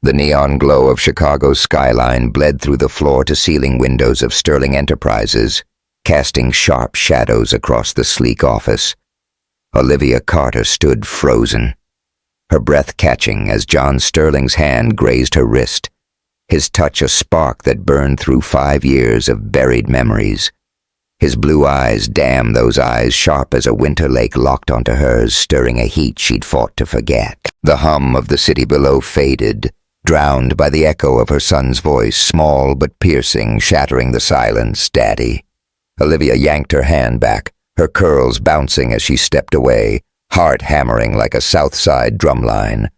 The neon glow of Chicago's skyline bled through the floor-to-ceiling windows of Sterling Enterprises, casting sharp shadows across the sleek office. Olivia Carter stood frozen, her breath catching as John Sterling's hand grazed her wrist, his touch a spark that burned through 5 years of buried memories. His blue eyes, damn those eyes, sharp as a winter lake, locked onto hers, stirring a heat she'd fought to forget. The hum of the city below faded, drowned by the echo of her son's voice, small but piercing, shattering the silence. "Daddy." Olivia yanked her hand back, her curls bouncing as she stepped away, heart hammering like a South Side drumline.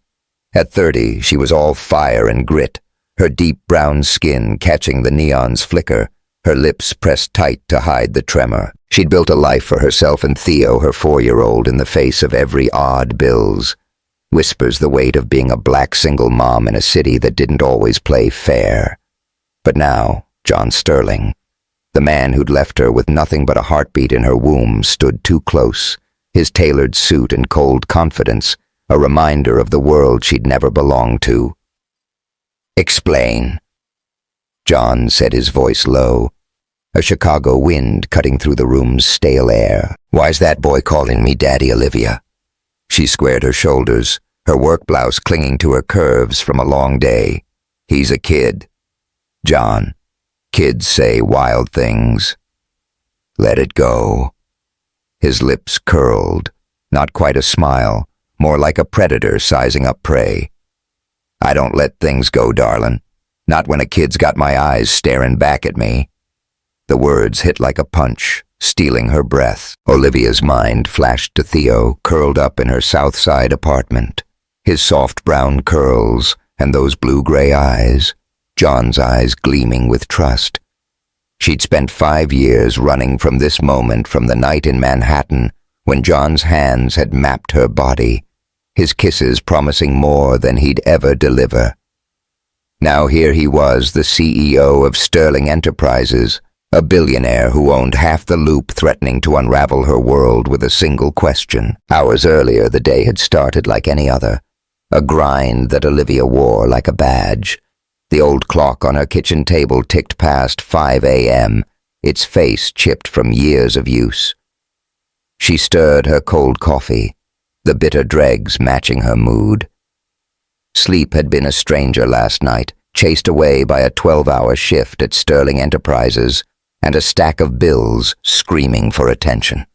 At 30, she was all fire and grit, her deep brown skin catching the neon's flicker, her lips pressed tight to hide the tremor. She'd built a life for herself and Theo, her 4-year-old, in the face of every odd bills. Whispers the weight of being a black single mom in a city that didn't always play fair. But now, John Sterling, the man who'd left her with nothing but a heartbeat in her womb, stood too close, his tailored suit and cold confidence, a reminder of the world she'd never belonged to. "Explain." John said, his voice low, a Chicago wind cutting through the room's stale air. "Why's that boy calling me Daddy, Olivia?" She squared her shoulders, her work blouse clinging to her curves from a long day. "He's a kid." "John, kids say wild things." "Let it go." His lips curled, not quite a smile, more like a predator sizing up prey. "I don't let things go, darlin'. Not when a kid's got my eyes staring back at me." The words hit like a punch, stealing her breath. Olivia's mind flashed to Theo, curled up in her South Side apartment, his soft brown curls and those blue-gray eyes, John's eyes gleaming with trust. She'd spent 5 years running from this moment, from the night in Manhattan when John's hands had mapped her body, his kisses promising more than he'd ever deliver. Now here he was, the CEO of Sterling Enterprises, a billionaire who owned half the loop, threatening to unravel her world with a single question. Hours earlier, the day had started like any other, a grind that Olivia wore like a badge. The old clock on her kitchen table ticked past 5 a.m., its face chipped from years of use. She stirred her cold coffee, the bitter dregs matching her mood. Sleep had been a stranger last night, chased away by a 12-hour shift at Sterling Enterprises and a stack of bills screaming for attention.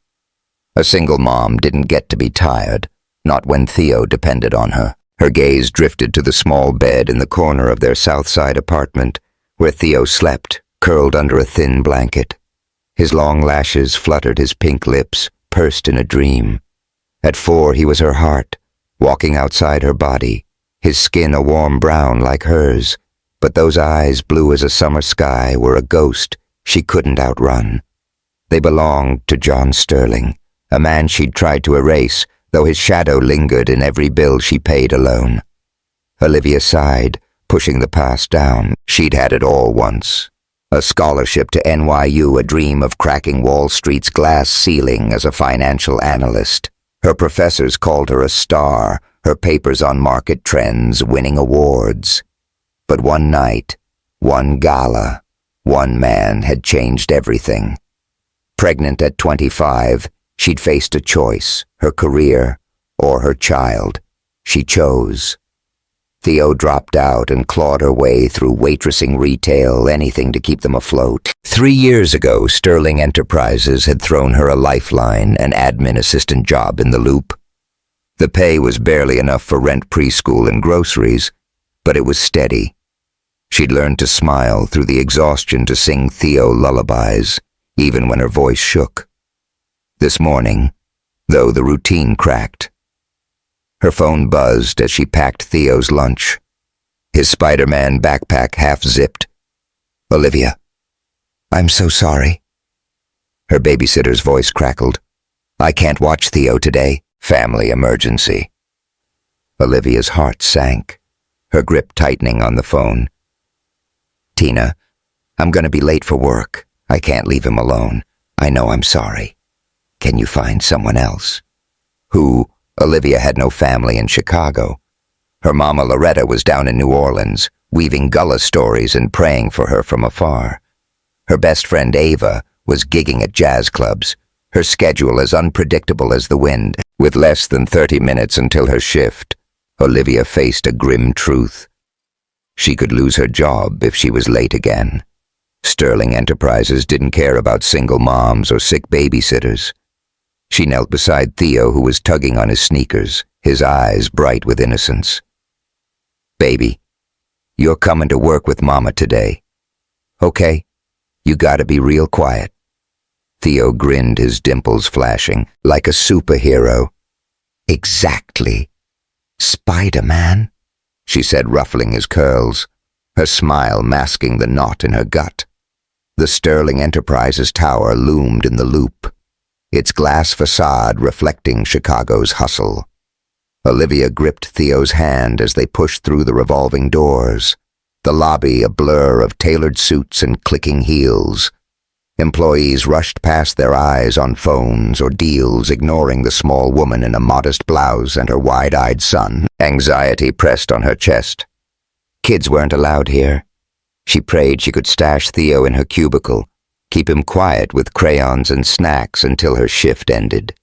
A single mom didn't get to be tired, not when Theo depended on her. Her gaze drifted to the small bed in the corner of their South Side apartment, where Theo slept, curled under a thin blanket. His long lashes fluttered his pink lips, pursed in a dream. At 4, he was her heart, walking outside her body, his skin a warm brown like hers, but those eyes, blue as a summer sky, were a ghost she couldn't outrun. They belonged to John Sterling, a man she'd tried to erase, though his shadow lingered in every bill she paid alone. Olivia sighed, pushing the past down. She'd had it all once. A scholarship to NYU, a dream of cracking Wall Street's glass ceiling as a financial analyst. Her professors called her a star, her papers on market trends, winning awards. But one night, one gala, one man had changed everything. Pregnant at 25, she'd faced a choice, her career or her child. She chose. Theo dropped out and clawed her way through waitressing, retail, anything to keep them afloat. 3 years ago, Sterling Enterprises had thrown her a lifeline, an admin assistant job in the loop. The pay was barely enough for rent, preschool, and groceries, but it was steady. She'd learned to smile through the exhaustion, to sing Theo lullabies, even when her voice shook. This morning, though, the routine cracked. Her phone buzzed as she packed Theo's lunch, his Spider-Man backpack half-zipped. "Olivia, I'm so sorry." Her babysitter's voice crackled. "I can't watch Theo today. Family emergency." Olivia's heart sank, her grip tightening on the phone. "Tina, I'm going to be late for work. I can't leave him alone. I know, I'm sorry. Can you find someone else?" Who? Olivia had no family in Chicago. Her mama Loretta was down in New Orleans, weaving Gullah stories and praying for her from afar. Her best friend Ava was gigging at jazz clubs, her schedule as unpredictable as the wind. With less than 30 minutes until her shift, Olivia faced a grim truth. She could lose her job if she was late again. Sterling Enterprises didn't care about single moms or sick babysitters. She knelt beside Theo, who was tugging on his sneakers, his eyes bright with innocence. "Baby, you're coming to work with Mama today. Okay? You gotta be real quiet." Theo grinned, his dimples flashing, like a superhero. "Exactly. Spider-Man," she said, ruffling his curls, her smile masking the knot in her gut. The Sterling Enterprises tower loomed in the loop, its glass facade reflecting Chicago's hustle. Olivia gripped Theo's hand as they pushed through the revolving doors, the lobby a blur of tailored suits and clicking heels. Employees rushed past their eyes on phones or deals, ignoring the small woman in a modest blouse and her wide-eyed son. Anxiety pressed on her chest. Kids weren't allowed here. She prayed she could stash Theo in her cubicle, keep him quiet with crayons and snacks until her shift ended.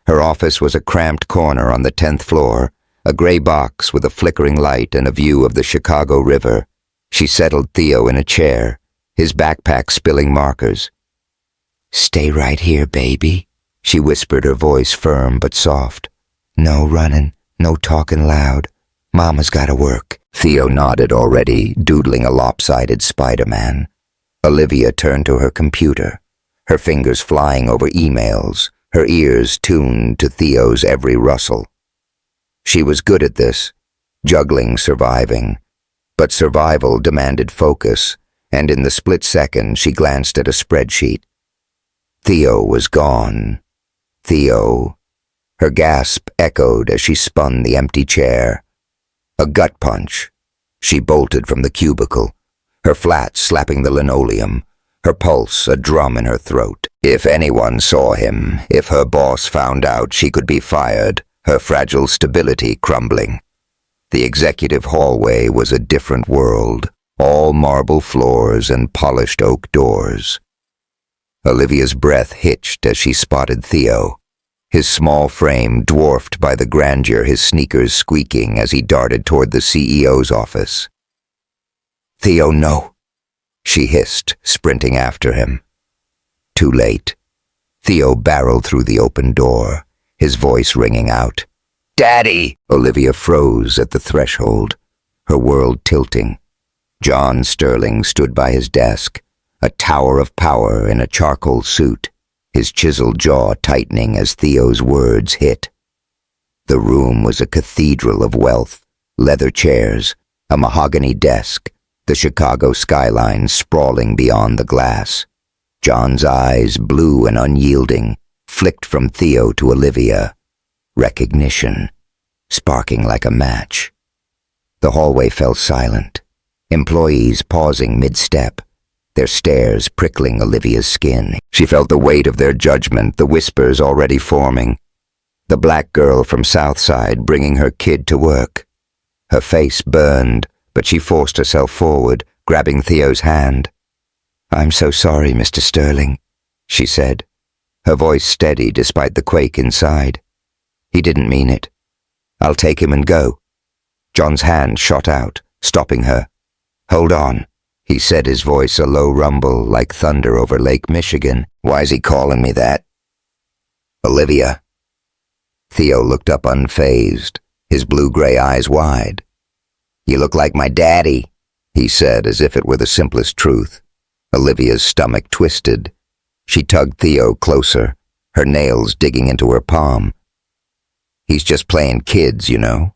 Her office was a cramped corner on the 10th floor, a gray box with a flickering light and a view of the Chicago River. She settled Theo in a chair, his backpack spilling markers. "Stay right here, baby," she whispered, her voice firm but soft. "No running, no talking loud. Mama's gotta work." Theo nodded already, doodling a lopsided Spider-Man. Olivia turned to her computer, her fingers flying over emails, her ears tuned to Theo's every rustle. She was good at this, juggling, surviving. But survival demanded focus, and in the split second she glanced at a spreadsheet. Theo was gone. Theo. Her gasp echoed as she spun the empty chair. A gut punch. She bolted from the cubicle, her flat slapping the linoleum, her pulse a drum in her throat. If anyone saw him, if her boss found out, she could be fired, her fragile stability crumbling. The executive hallway was a different world, all marble floors and polished oak doors. Olivia's breath hitched as she spotted Theo, his small frame dwarfed by the grandeur, his sneakers squeaking as he darted toward the CEO's office. "Theo, no," she hissed, sprinting after him. Too late. Theo barreled through the open door, his voice ringing out. "Daddy!" Olivia froze at the threshold, her world tilting. John Sterling stood by his desk, a tower of power in a charcoal suit, his chiseled jaw tightening as Theo's words hit. The room was a cathedral of wealth, leather chairs, a mahogany desk, the Chicago skyline sprawling beyond the glass. John's eyes, blue and unyielding, flicked from Theo to Olivia. Recognition, sparking like a match. The hallway fell silent, employees pausing mid-step, their stares prickling Olivia's skin. She felt the weight of their judgment, the whispers already forming. The black girl from Southside bringing her kid to work. Her face burned, but she forced herself forward, grabbing Theo's hand. "I'm so sorry, Mr. Sterling," she said, her voice steady despite the quake inside. "He didn't mean it. I'll take him and go." John's hand shot out, stopping her. "Hold on," he said, his voice a low rumble like thunder over Lake Michigan. "Why's he calling me that?" "Olivia." Theo looked up unfazed, his blue-gray eyes wide. "You look like my daddy," he said, as if it were the simplest truth. Olivia's stomach twisted. She tugged Theo closer, her nails digging into her palm. "He's just playing kids, you know."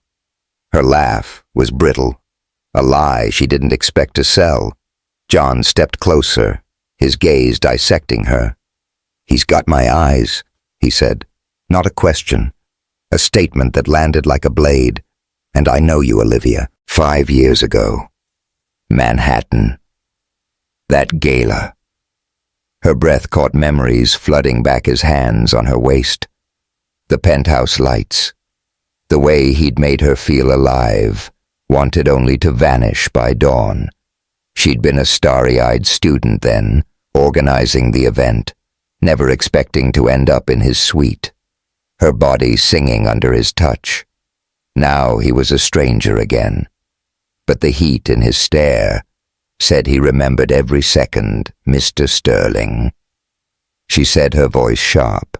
Her laugh was brittle, a lie she didn't expect to sell. John stepped closer, his gaze dissecting her. "He's got my eyes," he said. Not a question, a statement that landed like a blade. "And I know you, Olivia. 5 years ago. Manhattan. That gala." Her breath caught memories flooding back his hands on her waist. The penthouse lights. The way he'd made her feel alive, wanted only to vanish by dawn. She'd been a starry-eyed student then, organizing the event, never expecting to end up in his suite, her body singing under his touch. Now he was a stranger again, but the heat in his stare said he remembered every second, Mr. Sterling. She said, her voice sharp.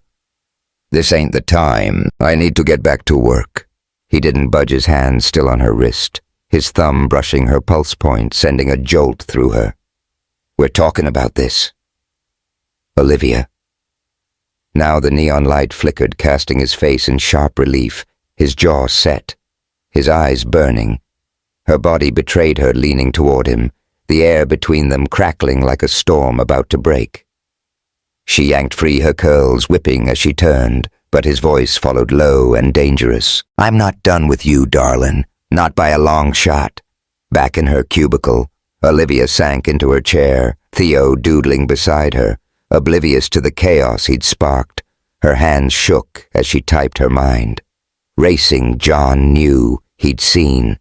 "This ain't the time. I need to get back to work." He didn't budge, his hand still on her wrist, his thumb brushing her pulse point, sending a jolt through her. "We're talking about this." "Olivia." Now the neon light flickered, casting his face in sharp relief, his jaw set, his eyes burning. Her body betrayed her, leaning toward him, the air between them crackling like a storm about to break. She yanked free her curls, whipping as she turned, but his voice followed, low and dangerous. "I'm not done with you, darling. Not by a long shot." Back in her cubicle, Olivia sank into her chair, Theo doodling beside her, oblivious to the chaos he'd sparked. Her hands shook as she typed her mind. Racing, John knew, he'd seen.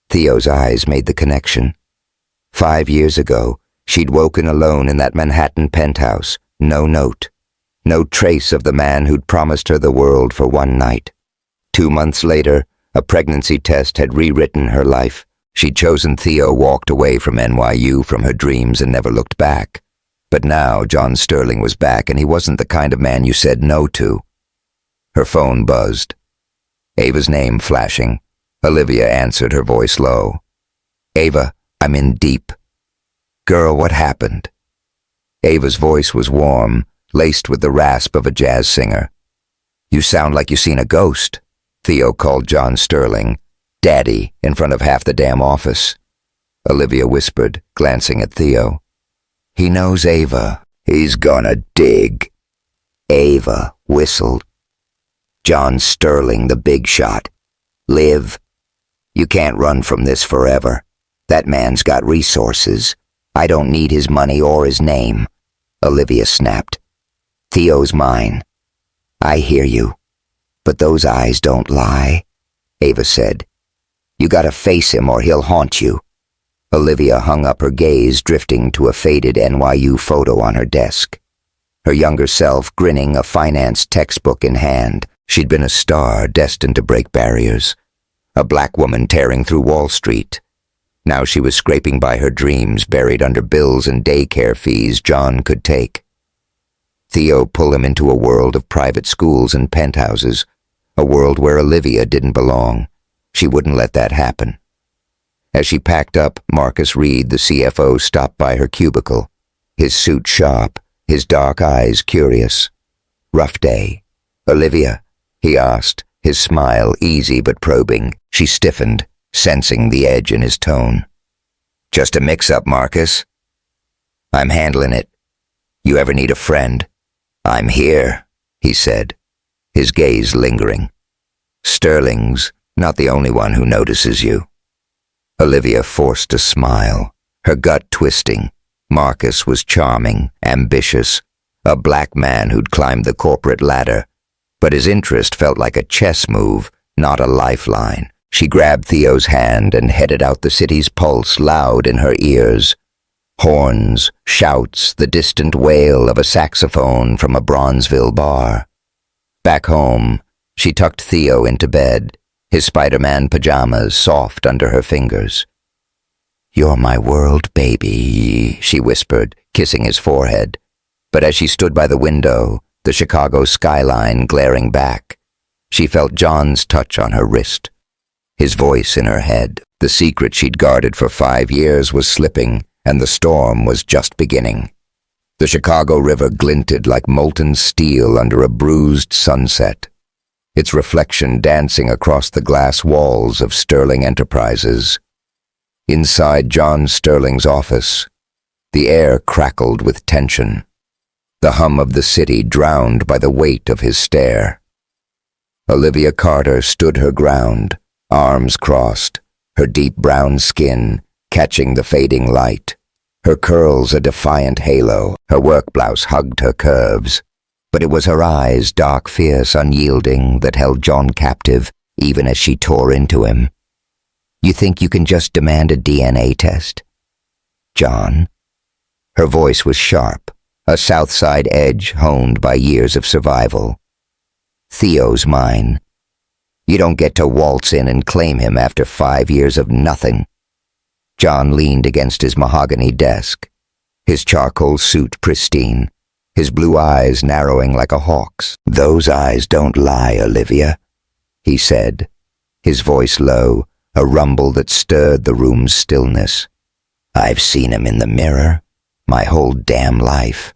Theo's eyes made the connection. 5 years ago, she'd woken alone in that Manhattan penthouse, no note, no trace of the man who'd promised her the world for one night. 2 months later, a pregnancy test had rewritten her life. She'd chosen Theo, walked away from NYU, from her dreams, and never looked back. But now John Sterling was back, and he wasn't the kind of man you said no to. Her phone buzzed. Ava's name flashing. Olivia answered, her voice low. "Ava, I'm in deep." "Girl, what happened?" Ava's voice was warm, laced with the rasp of a jazz singer. "You sound like you seen a ghost," Theo called John Sterling, "Daddy," in front of half the damn office. Olivia whispered, glancing at Theo. "He knows Ava. He's gonna dig." Ava whistled. "John Sterling, the big shot. Liv, you can't run from this forever. That man's got resources. I don't need his money or his name." Olivia snapped. "Theo's mine." "I hear you. But those eyes don't lie," Ava said. "You gotta face him or he'll haunt you." Olivia hung up her gaze, drifting to a faded NYU photo on her desk. Her younger self grinning, a finance textbook in hand. She'd been a star, destined to break barriers. A black woman tearing through Wall Street. Now she was scraping by her dreams, buried under bills and daycare fees John could take. Theo pulled him into a world of private schools and penthouses, a world where Olivia didn't belong. She wouldn't let that happen. As she packed up, Marcus Reed, the CFO, stopped by her cubicle, his suit sharp, his dark eyes curious. "Rough day, Olivia?" he asked, his smile easy but probing. She stiffened, sensing the edge in his tone. "Just a mix-up, Marcus." "I'm handling it. You ever need a friend?" "I'm here," he said, his gaze lingering. "Sterling's not the only one who notices you." Olivia forced a smile, her gut twisting. Marcus was charming, ambitious, a black man who'd climbed the corporate ladder, but his interest felt like a chess move, not a lifeline. She grabbed Theo's hand and headed out, the city's pulse loud in her ears. Horns, shouts, the distant wail of a saxophone from a Bronzeville bar. Back home, she tucked Theo into bed, his Spider-Man pajamas soft under her fingers. "You're my world, baby," she whispered, kissing his forehead. But as she stood by the window, the Chicago skyline glaring back, she felt John's touch on her wrist, his voice in her head. The secret she'd guarded for 5 years was slipping, and the storm was just beginning. The Chicago River glinted like molten steel under a bruised sunset, its reflection dancing across the glass walls of Sterling Enterprises. Inside John Sterling's office, the air crackled with tension, the hum of the city drowned by the weight of his stare. Olivia Carter stood her ground, arms crossed, her deep brown skin catching the fading light, her curls a defiant halo. Her work blouse hugged her curves, but it was her eyes, dark, fierce, unyielding, that held John captive, even as she tore into him. You think you can just demand a DNA test? John? Her voice was sharp, a South Side edge honed by years of survival. Theo's mine. You don't get to waltz in and claim him after 5 years of nothing. John leaned against his mahogany desk, his charcoal suit pristine, his blue eyes narrowing like a hawk's. Those eyes don't lie, Olivia, he said, his voice low, a rumble that stirred the room's stillness. I've seen him in the mirror, my whole damn life.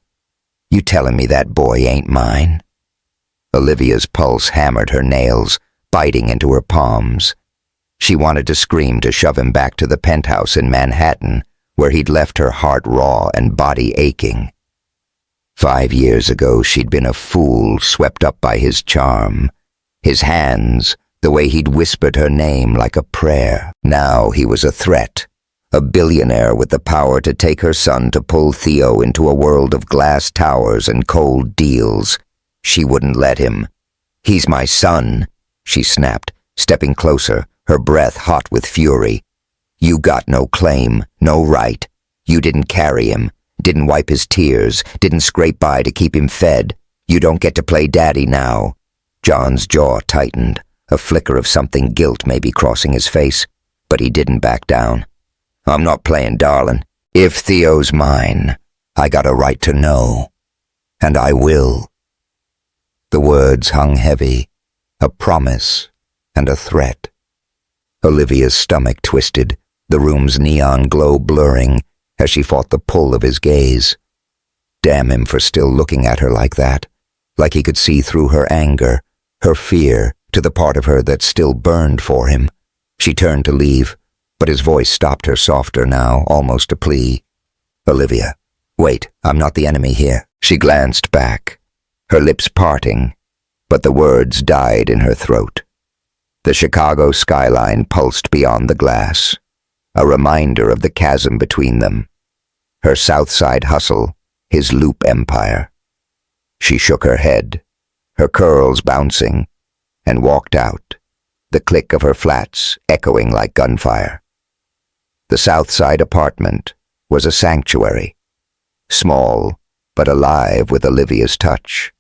You telling me that boy ain't mine? Olivia's pulse hammered her nails, biting into her palms. She wanted to scream to shove him back to the penthouse in Manhattan, where he'd left her heart raw and body aching. 5 years ago she'd been a fool swept up by his charm, his hands, the way he'd whispered her name like a prayer. Now he was a threat, a billionaire with the power to take her son to pull Theo into a world of glass towers and cold deals. She wouldn't let him. He's my son, she snapped, stepping closer, her breath hot with fury. You got no claim, no right. You didn't carry him, didn't wipe his tears, didn't scrape by to keep him fed. You don't get to play daddy now. John's jaw tightened, a flicker of something guilt maybe crossing his face, but he didn't back down. I'm not playing darling. If Theo's mine, I got a right to know. And I will. The words hung heavy, a promise and a threat. Olivia's stomach twisted, the room's neon glow blurring as she fought the pull of his gaze. Damn him for still looking at her like that, like he could see through her anger, her fear, to the part of her that still burned for him. She turned to leave, but his voice stopped her softer now, almost a plea. Olivia, wait, I'm not the enemy here. She glanced back, her lips parting, but the words died in her throat. The Chicago skyline pulsed beyond the glass, a reminder of the chasm between them. Her South Side hustle, his loop empire. She shook her head, her curls bouncing, and walked out, the click of her flats echoing like gunfire. The South Side apartment was a sanctuary, small but alive with Olivia's touch.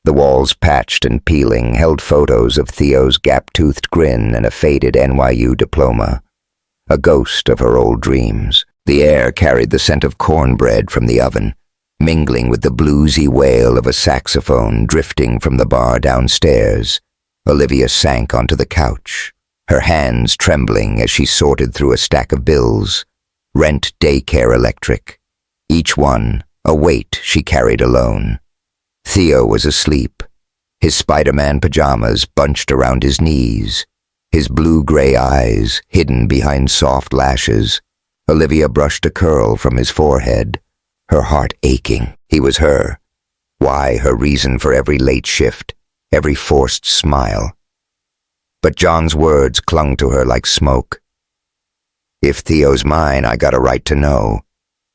The walls, patched and peeling, held photos of Theo's gap-toothed grin and a faded NYU diploma, a ghost of her old dreams. The air carried the scent of cornbread from the oven, mingling with the bluesy wail of a saxophone drifting from the bar downstairs. Olivia sank onto the couch, her hands trembling as she sorted through a stack of bills. Rent, daycare, electric. Each one a weight she carried alone. Theo was asleep, his Spider-Man pajamas bunched around his knees, his blue-gray eyes hidden behind soft lashes. Olivia brushed a curl from his forehead, her heart aching. He was her. Why, her reason for every late shift, every forced smile. But John's words clung to her like smoke. If Theo's mine, I got a right to know.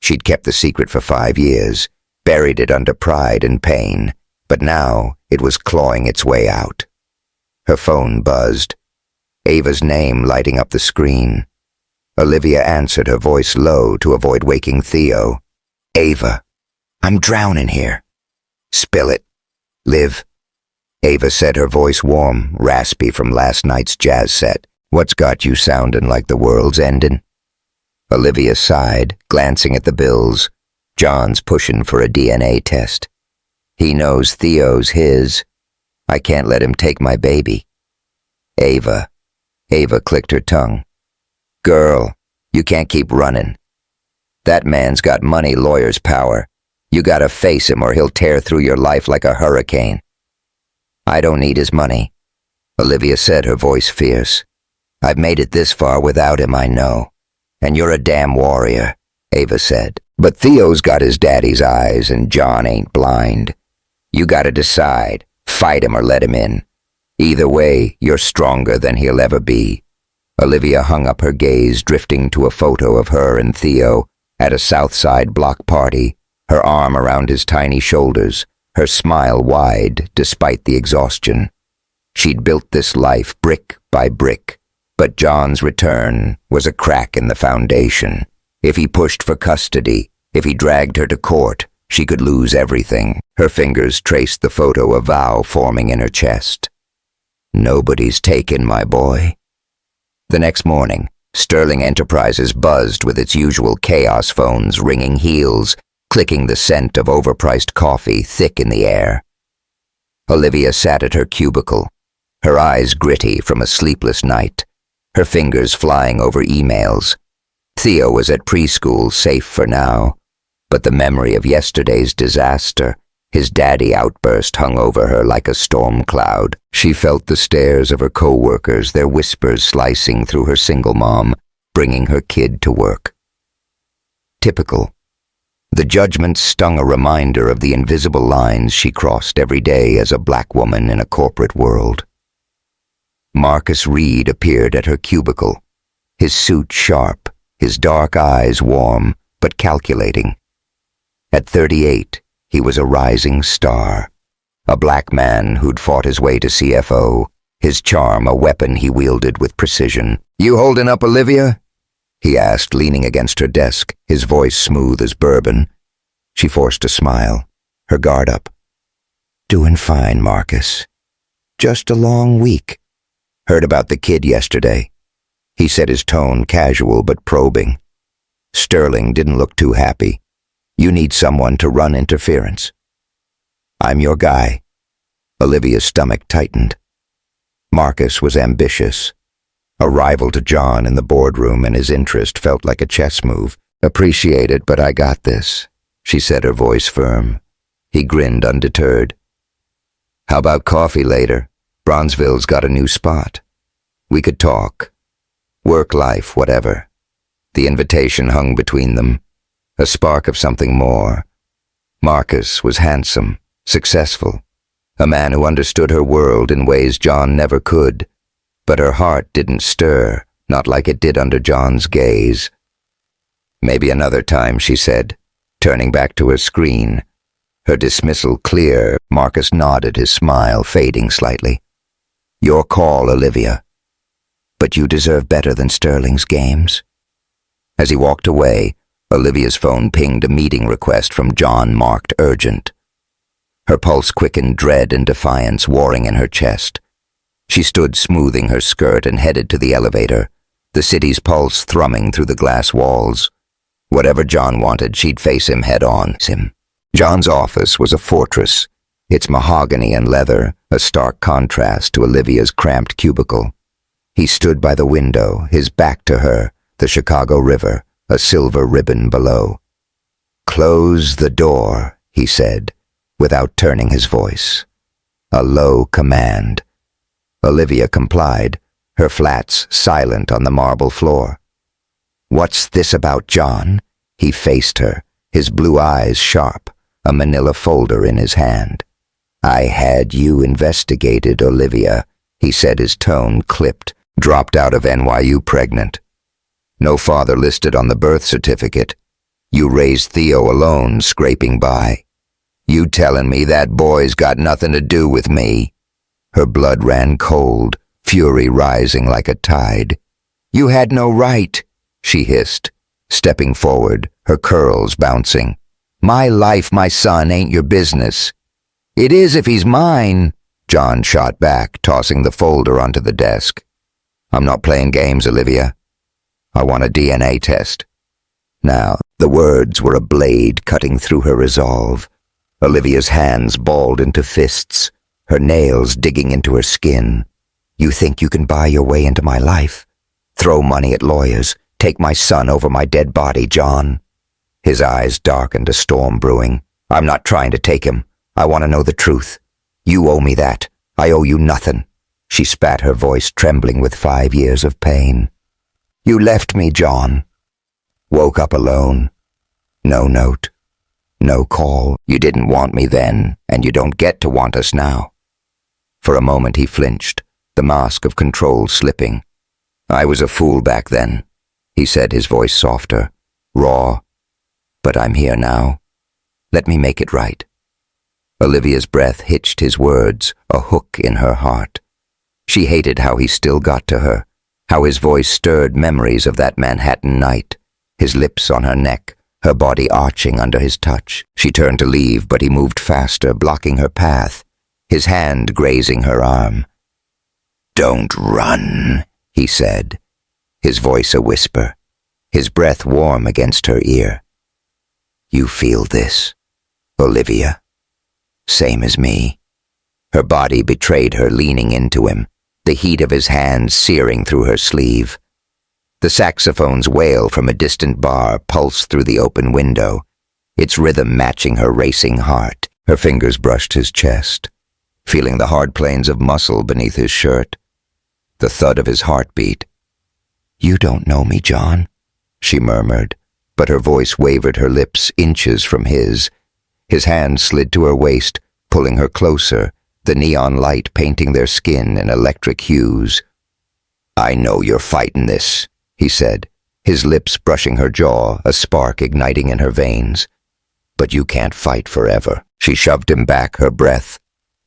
She'd kept the secret for 5 years, buried it under pride and pain, but now it was clawing its way out. Her phone buzzed, Ava's name lighting up the screen. Olivia answered, her voice low to avoid waking Theo. Ava, I'm drowning here. Spill it. Liv. Ava said, her voice warm, raspy from last night's jazz set. What's got you sounding like the world's ending? Olivia sighed, glancing at the bills. John's pushing for a DNA test. He knows Theo's his. I can't let him take my baby. Ava. Ava clicked her tongue. Girl, you can't keep running. That man's got money, lawyer's power. You gotta face him or he'll tear through your life like a hurricane. I don't need his money, Olivia said, her voice fierce. I've made it this far without him, I know. And you're a damn warrior, Ava said. But Theo's got his daddy's eyes and John ain't blind. You gotta decide, fight him or let him in. Either way, you're stronger than he'll ever be. Olivia hung up her gaze, drifting to a photo of her and Theo at a South Side block party, her arm around his tiny shoulders, her smile wide despite the exhaustion. She'd built this life brick by brick, but John's return was a crack in the foundation. If he pushed for custody, if he dragged her to court, she could lose everything. Her fingers traced the photo of vow forming in her chest. "Nobody's taken my boy." The next morning, Sterling Enterprises buzzed with its usual chaos phones ringing heels, clicking the scent of overpriced coffee thick in the air. Olivia sat at her cubicle, her eyes gritty from a sleepless night, her fingers flying over emails. Theo was at preschool, safe for now, but the memory of yesterday's disaster, his daddy outburst, hung over her like a storm cloud. She felt the stares of her co-workers, their whispers slicing through her single mom, bringing her kid to work. Typical. The judgment stung a reminder of the invisible lines she crossed every day as a black woman in a corporate world. Marcus Reed appeared at her cubicle, his suit sharp, his dark eyes warm but calculating. At 38, he was a rising star, a black man who'd fought his way to CFO, his charm a weapon he wielded with precision. "You holding up, Olivia?" he asked, leaning against her desk, his voice smooth as bourbon. She forced a smile, her guard up. "Doing fine, Marcus. Just a long week. Heard about the kid yesterday." He said, his tone casual but probing. Sterling didn't look too happy. "You need someone to run interference." "I'm your guy." Olivia's stomach tightened. Marcus was ambitious, a rival to John in the boardroom, and his interest felt like a chess move. "Appreciate it, but I got this," she said, her voice firm. He grinned undeterred. "How about coffee later? Bronzeville's got a new spot. We could talk. Work, life, whatever." The invitation hung between them, a spark of something more. Marcus was handsome, successful, a man who understood her world in ways John never could, but her heart didn't stir, not like it did under John's gaze. "Maybe another time," she said, turning back to her screen. Her dismissal clear, Marcus nodded, his smile fading slightly. "Your call, Olivia. But you deserve better than Sterling's games." As he walked away, Olivia's phone pinged a meeting request from John marked urgent. Her pulse quickened, dread and defiance warring in her chest. She stood smoothing her skirt and headed to the elevator, the city's pulse thrumming through the glass walls. Whatever John wanted, she'd face him head on. John's office was a fortress, its mahogany and leather a stark contrast to Olivia's cramped cubicle. He stood by the window, his back to her, the Chicago River, a silver ribbon below. "Close the door," he said, without turning his voice. A low command. Olivia complied, her flats silent on the marble floor. "What's this about, John?" He faced her, his blue eyes sharp, a manila folder in his hand. "I had you investigated, Olivia," he said, his tone clipped. "Dropped out of NYU pregnant. No father listed on the birth certificate. You raised Theo alone, scraping by. You telling me that boy's got nothing to do with me?" Her blood ran cold, fury rising like a tide. "You had no right," she hissed, stepping forward, her curls bouncing. "My life, my son, ain't your business." "It is if he's mine," John shot back, tossing the folder onto the desk. "I'm not playing games, Olivia. I want a DNA test." Now, the words were a blade cutting through her resolve. Olivia's hands balled into fists, her nails digging into her skin. "You think you can buy your way into my life? Throw money at lawyers, take my son over my dead body, John." His eyes darkened, a storm brewing. "I'm not trying to take him. I want to know the truth. You owe me that. I owe you nothing." She spat, her voice trembling with 5 years of pain. "You left me, John. Woke up alone. No note. No call. You didn't want me then, and you don't get to want us now." For a moment he flinched, the mask of control slipping. "I was a fool back then," he said, his voice softer, raw. "But I'm here now. Let me make it right." Olivia's breath hitched his words, a hook in her heart. She hated how he still got to her, how his voice stirred memories of that Manhattan night, his lips on her neck, her body arching under his touch. She turned to leave, but he moved faster, blocking her path, his hand grazing her arm. "Don't run," he said, his voice a whisper, his breath warm against her ear. "You feel this, Olivia? Same as me." Her body betrayed her, leaning into him, the heat of his hands searing through her sleeve. The saxophone's wail from a distant bar pulsed through the open window, its rhythm matching her racing heart. Her fingers brushed his chest, feeling the hard planes of muscle beneath his shirt, the thud of his heartbeat. "You don't know me, John," she murmured, but her voice wavered, her lips inches from his. His hand slid to her waist, pulling her closer, the neon light painting their skin in electric hues. "I know you're fighting this," he said, his lips brushing her jaw, a spark igniting in her veins. "But you can't fight forever." She shoved him back, her breath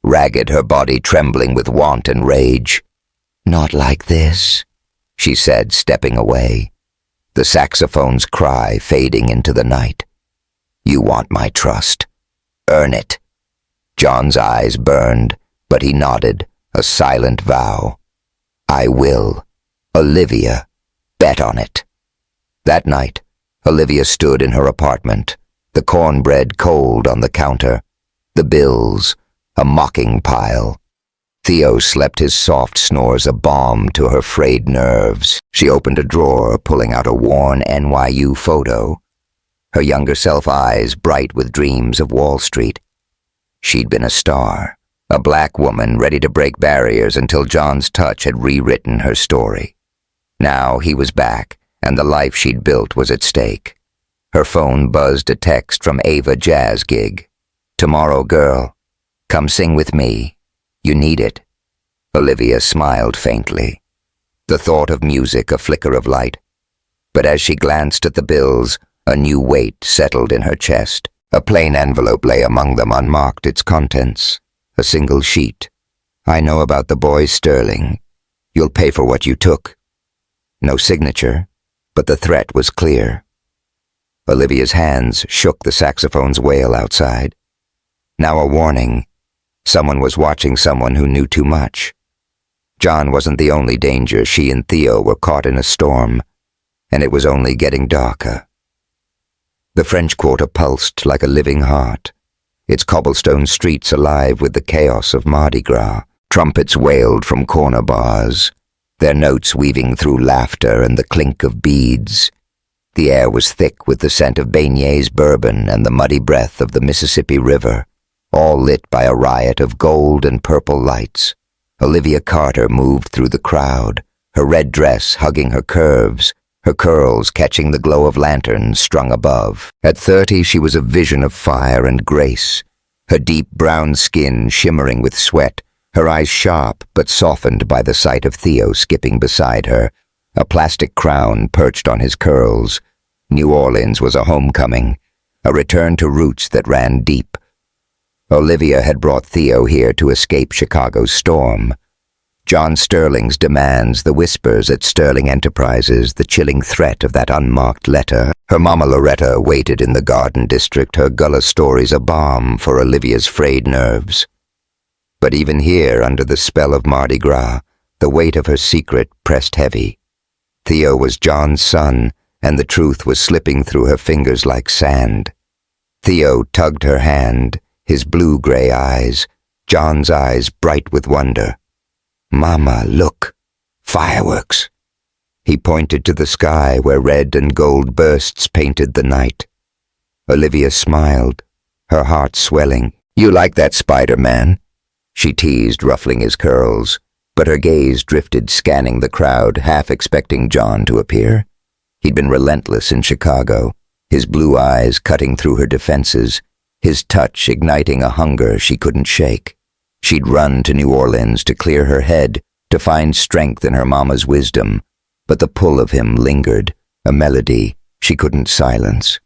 ragged, her body trembling with want and rage. "Not like this," she said, stepping away, the saxophone's cry fading into the night. "You want my trust. Earn it." John's eyes burned, but he nodded, a silent vow. "I will. Olivia, bet on it." That night, Olivia stood in her apartment, the cornbread cold on the counter, the bills, a mocking pile. Theo slept his soft snores a balm to her frayed nerves. She opened a drawer, pulling out a worn NYU photo, her younger self eyes bright with dreams of Wall Street. She'd been a star, a black woman ready to break barriers until John's touch had rewritten her story. Now he was back, and the life she'd built was at stake. Her phone buzzed a text from Ava Jazz gig. "Tomorrow, girl. Come sing with me. You need it." Olivia smiled faintly, the thought of music a flicker of light. But as she glanced at the bills, a new weight settled in her chest. A plain envelope lay among them, unmarked, its contents. A single sheet. "I know about the boys, Sterling. You'll pay for what you took." No signature, but the threat was clear. Olivia's hands shook the saxophone's wail outside. Now a warning. Someone was watching someone who knew too much. John wasn't the only danger. She and Theo were caught in a storm, and it was only getting darker. The French Quarter pulsed like a living heart, its cobblestone streets alive with the chaos of Mardi Gras. Trumpets wailed from corner bars, their notes weaving through laughter and the clink of beads. The air was thick with the scent of beignets, bourbon, and the muddy breath of the Mississippi River, all lit by a riot of gold and purple lights. Olivia Carter moved through the crowd, her red dress hugging her curves, her curls catching the glow of lanterns strung above. At 30, she was a vision of fire and grace, her deep brown skin shimmering with sweat, her eyes sharp but softened by the sight of Theo skipping beside her, a plastic crown perched on his curls. New Orleans was a homecoming, a return to roots that ran deep. Olivia had brought Theo here to escape Chicago's storm. John Sterling's demands, the whispers at Sterling Enterprises, the chilling threat of that unmarked letter. Her mama Loretta waited in the Garden District, her Gullah stories a balm for Olivia's frayed nerves. But even here, under the spell of Mardi Gras, the weight of her secret pressed heavy. Theo was John's son, and the truth was slipping through her fingers like sand. Theo tugged her hand, his blue-gray eyes, John's eyes bright with wonder. "Mama, look. Fireworks." He pointed to the sky where red and gold bursts painted the night. Olivia smiled, her heart swelling. "You like that, Spider-Man?" she teased, ruffling his curls, but her gaze drifted, scanning the crowd, half expecting John to appear. He'd been relentless in Chicago, his blue eyes cutting through her defenses, his touch igniting a hunger she couldn't shake. She'd run to New Orleans to clear her head, to find strength in her mama's wisdom, but the pull of him lingered, a melody she couldn't silence.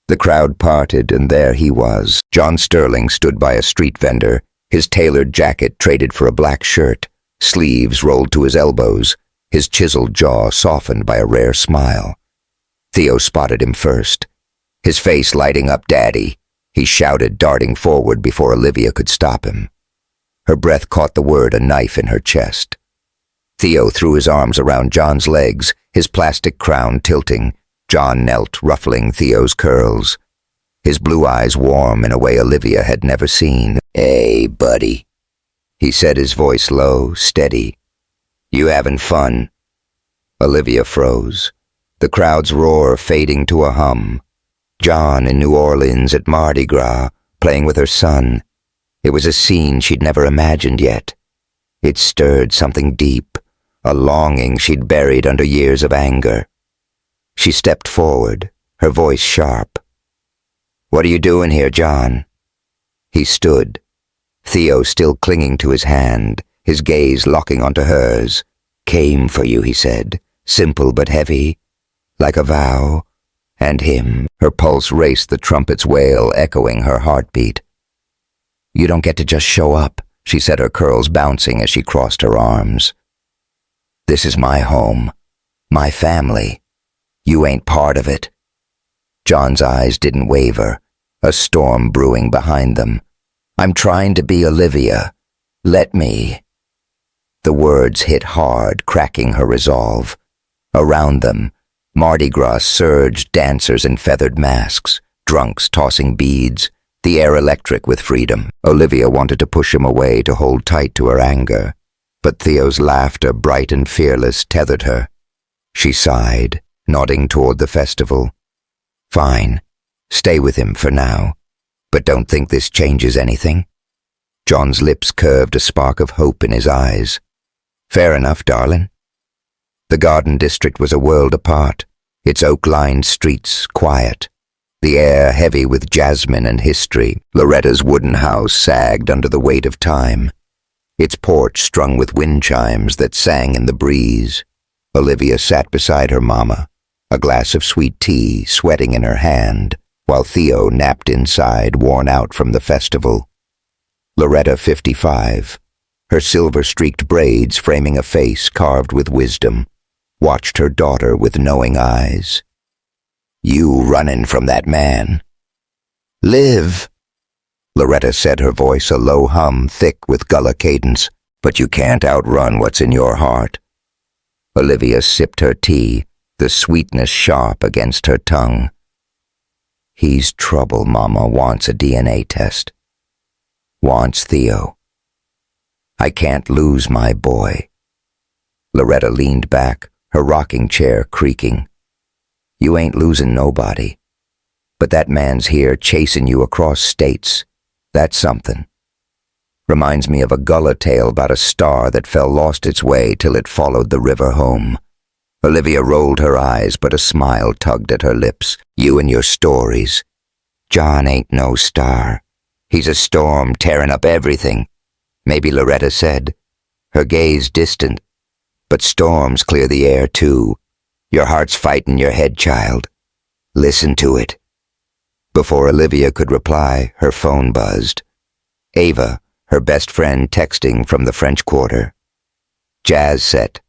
The crowd parted, and there he was. John Sterling stood by a street vendor, his tailored jacket traded for a black shirt, sleeves rolled to his elbows, his chiseled jaw softened by a rare smile. Theo spotted him first. His face lighting up, "Daddy," he shouted, darting forward before Olivia could stop him. Her breath caught the word, a knife in her chest. Theo threw his arms around John's legs, his plastic crown tilting. John knelt, ruffling Theo's curls, his blue eyes warm in a way Olivia had never seen. "Hey, buddy," he said, his voice low, steady. "You having fun?" Olivia froze, the crowd's roar fading to a hum. John in New Orleans at Mardi Gras, playing with her son. It was a scene she'd never imagined yet. It stirred something deep, a longing she'd buried under years of anger. She stepped forward, her voice sharp. "What are you doing here, John?" He stood, Theo still clinging to his hand, his gaze locking onto hers. "Came for you," he said, simple but heavy, like a vow. And him, her pulse raced, the trumpet's wail echoing her heartbeat. "You don't get to just show up," she said, her curls bouncing as she crossed her arms. "This is my home, my family. You ain't part of it." John's eyes didn't waver, a storm brewing behind them. "I'm trying to be Olivia. Let me." The words hit hard, cracking her resolve. Around them, Mardi Gras surged, dancers in feathered masks, drunks tossing beads, the air electric with freedom. Olivia wanted to push him away, to hold tight to her anger, but Theo's laughter, bright and fearless, tethered her. She sighed, nodding toward the festival. "Fine, stay with him for now, but don't think this changes anything." John's lips curved, a spark of hope in his eyes. "Fair enough, darling." The Garden District was a world apart, its oak-lined streets quiet, the air heavy with jasmine and history. Loretta's wooden house sagged under the weight of time, its porch strung with wind chimes that sang in the breeze. Olivia sat beside her mama, a glass of sweet tea sweating in her hand, while Theo napped inside, worn out from the festival. Loretta, 55, her silver-streaked braids framing a face carved with wisdom, watched her daughter with knowing eyes. "You running from that man." "Live," Loretta said, her voice a low hum thick with gullah cadence. "But you can't outrun what's in your heart." Olivia sipped her tea, the sweetness sharp against her tongue. "He's trouble. Mama wants a DNA test. Wants Theo. I can't lose my boy." Loretta leaned back, her rocking chair creaking. "You ain't losing nobody. But that man's here chasing you across states. That's something. Reminds me of a gullah tale about a star that fell lost its way till it followed the river home." Olivia rolled her eyes, but a smile tugged at her lips. "You and your stories. John ain't no star. He's a storm tearing up everything," maybe Loretta said, her gaze distant. "But storms clear the air too. Your heart's fighting your head, child. Listen to it." Before Olivia could reply, her phone buzzed. Ava, her best friend, texting from the French Quarter. "Jazz set.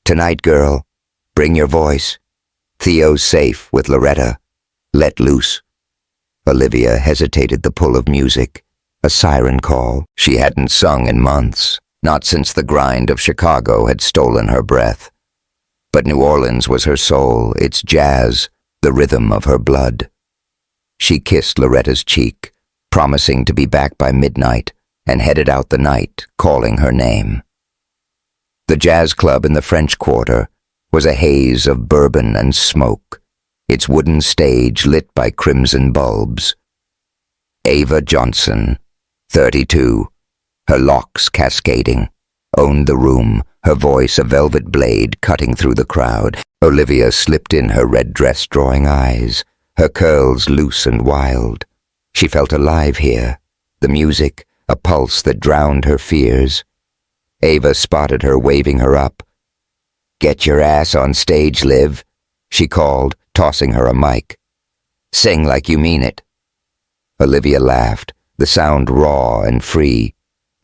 Tonight, girl. Bring your voice. Theo's safe with Loretta. Let loose." Olivia hesitated, the pull of music, a siren call. She hadn't sung in months, not since the grind of Chicago had stolen her breath. But New Orleans was her soul, its jazz, the rhythm of her blood. She kissed Loretta's cheek, promising to be back by midnight, and headed out the night, calling her name. The jazz club in the French Quarter was a haze of bourbon and smoke, its wooden stage lit by crimson bulbs. Ava Johnson, 32, her locks cascading, owned the room, her voice a velvet blade cutting through the crowd. Olivia slipped in her red dress, drawing eyes, her curls loose and wild. She felt alive here, the music, a pulse that drowned her fears. Ava spotted her, waving her up. "Get your ass on stage, Liv," she called, tossing her a mic. "Sing like you mean it." Olivia laughed, the sound raw and free.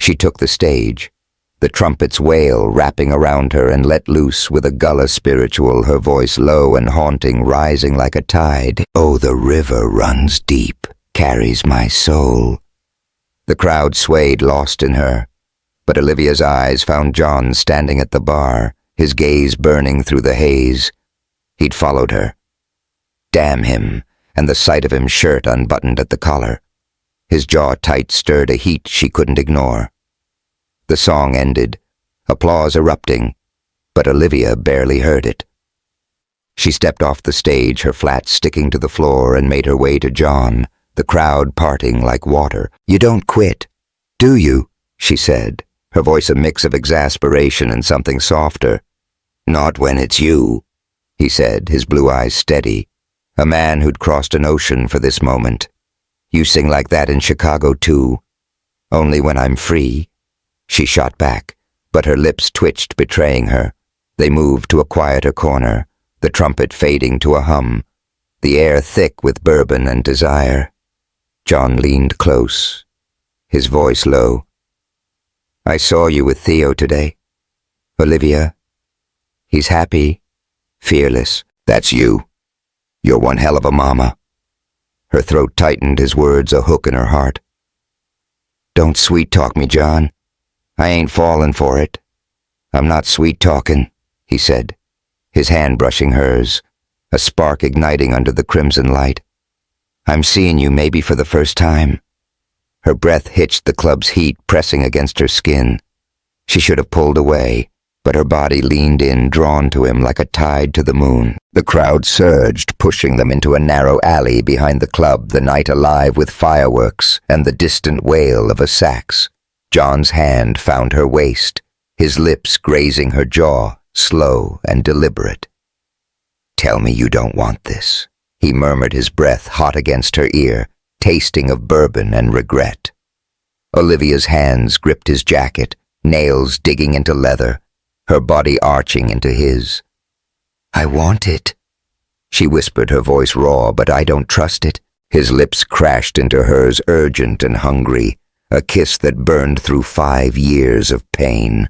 She took the stage. The trumpet's wail wrapping around her and let loose with a gullah spiritual, her voice low and haunting, rising like a tide. Oh, the river runs deep, carries my soul. The crowd swayed, lost in her, but Olivia's eyes found John standing at the bar, his gaze burning through the haze. He'd followed her. Damn him, and the sight of him shirt unbuttoned at the collar. His jaw tight stirred a heat she couldn't ignore. The song ended, applause erupting, but Olivia barely heard it. She stepped off the stage, her flat sticking to the floor, and made her way to John, the crowd parting like water. "You don't quit, do you?" she said, her voice a mix of exasperation and something softer. "Not when it's you," he said, his blue eyes steady, a man who'd crossed an ocean for this moment. "You sing like that in Chicago too. Only when I'm free." She shot back, but her lips twitched, betraying her. They moved to a quieter corner, the trumpet fading to a hum, the air thick with bourbon and desire. John leaned close, his voice low. "I saw you with Theo today. Olivia. He's happy, fearless." "That's you. You're one hell of a mama." Her throat tightened, his words a hook in her heart. "Don't sweet-talk me, John. I ain't falling for it." "I'm not sweet-talking," he said, his hand brushing hers, a spark igniting under the crimson light. "I'm seeing you maybe for the first time." Her breath hitched the club's heat pressing against her skin. She should have pulled away, but her body leaned in, drawn to him like a tide to the moon. The crowd surged, pushing them into a narrow alley behind the club, the night alive with fireworks and the distant wail of a sax. John's hand found her waist, his lips grazing her jaw, slow and deliberate. "Tell me you don't want this," he murmured, his breath hot against her ear, tasting of bourbon and regret. Olivia's hands gripped his jacket, nails digging into leather, her body arching into his. "I want it," she whispered, her voice raw, "but I don't trust it." His lips crashed into hers, urgent and hungry, a kiss that burned through 5 years of pain.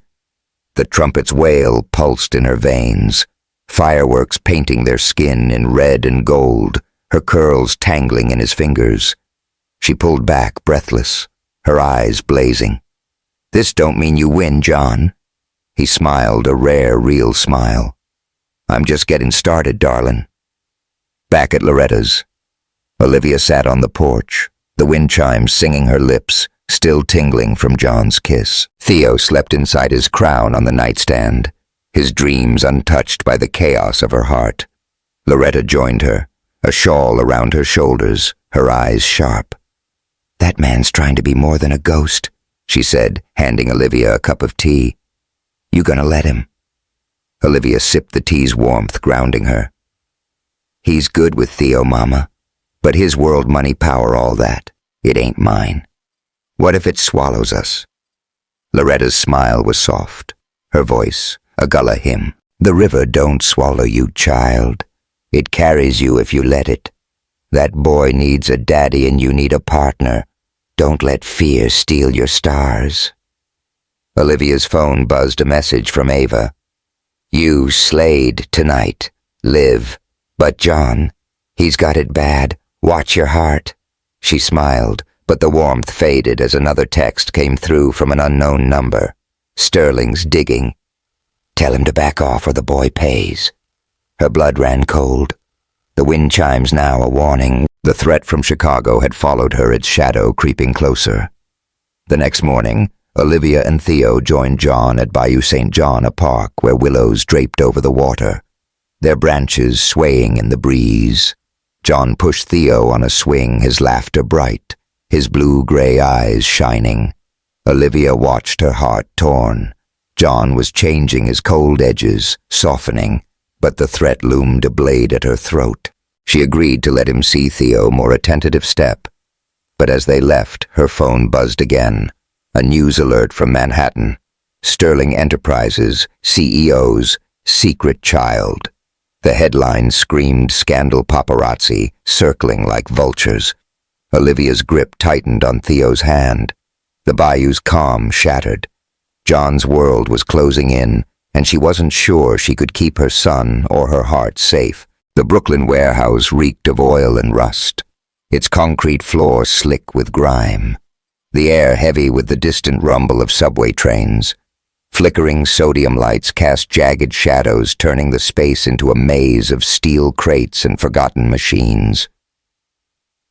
The trumpet's wail pulsed in her veins, fireworks painting their skin in red and gold, her curls tangling in his fingers. She pulled back, breathless, her eyes blazing. "This don't mean you win, John." He smiled, a rare, real smile. "I'm just getting started, darling." Back at Loretta's, Olivia sat on the porch, the wind chimes singing her lips, still tingling from John's kiss. Theo slept inside his crown on the nightstand, his dreams untouched by the chaos of her heart. Loretta joined her, a shawl around her shoulders, her eyes sharp. "That man's trying to be more than a ghost," she said, handing Olivia a cup of tea. "You gonna let him?" Olivia sipped the tea's warmth, grounding her. "He's good with Theo, Mama, but his world, money, power, all that, it ain't mine. What if it swallows us?" Loretta's smile was soft, her voice a gullah hymn. "The river don't swallow you, child. It carries you if you let it. That boy needs a daddy and you need a partner. Don't let fear steal your stars." Olivia's phone buzzed a message from Ava. "You slayed tonight. Live. But John, he's got it bad. Watch your heart." She smiled, but the warmth faded as another text came through from an unknown number. Sterling's digging. "Tell him to back off or the boy pays." Her blood ran cold. The wind chimes now a warning. The threat from Chicago had followed her, its shadow creeping closer. The next morning, Olivia and Theo joined John at Bayou St. John, a park where willows draped over the water, their branches swaying in the breeze. John pushed Theo on a swing, his laughter bright, his blue-gray eyes shining. Olivia watched, her heart torn. John was changing his cold edges, softening, but the threat loomed a blade at her throat. She agreed to let him see Theo more a tentative step. But as they left, her phone buzzed again. A news alert from Manhattan. Sterling Enterprises, CEO's secret child. The headline screamed scandal paparazzi, circling like vultures. Olivia's grip tightened on Theo's hand. The bayou's calm shattered. John's world was closing in, and she wasn't sure she could keep her son or her heart safe. The Brooklyn warehouse reeked of oil and rust, its concrete floor slick with grime, the air heavy with the distant rumble of subway trains. Flickering sodium lights cast jagged shadows, turning the space into a maze of steel crates and forgotten machines.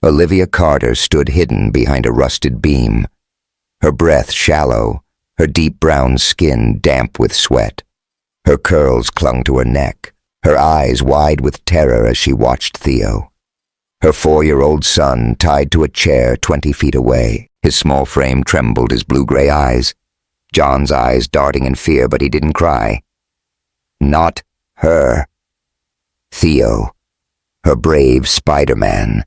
Olivia Carter stood hidden behind a rusted beam, her breath shallow, her deep brown skin damp with sweat. Her curls clung to her neck, her eyes wide with terror as she watched Theo. Her 4-year-old son tied to a chair 20 feet away. His small frame trembled, his blue-gray eyes. John's eyes darting in fear, but he didn't cry. Not her. Theo, her brave Spider-Man.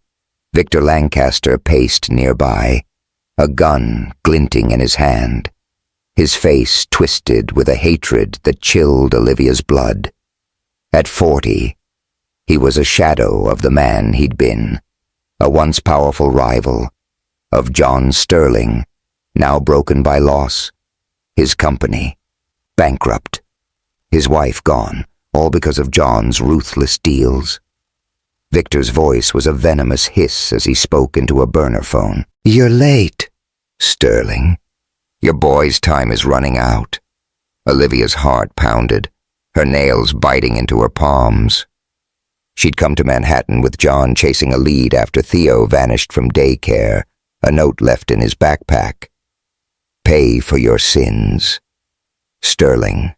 Victor Lancaster paced nearby, a gun glinting in his hand, his face twisted with a hatred that chilled Olivia's blood. At 40, he was a shadow of the man he'd been, a once powerful rival, of John Sterling, now broken by loss, his company, bankrupt, his wife gone, all because of John's ruthless deals. Victor's voice was a venomous hiss as he spoke into a burner phone. "You're late, Sterling. Your boy's time is running out." Olivia's heart pounded, her nails biting into her palms. She'd come to Manhattan with John chasing a lead after Theo vanished from daycare, a note left in his backpack. "Pay for your sins, Sterling."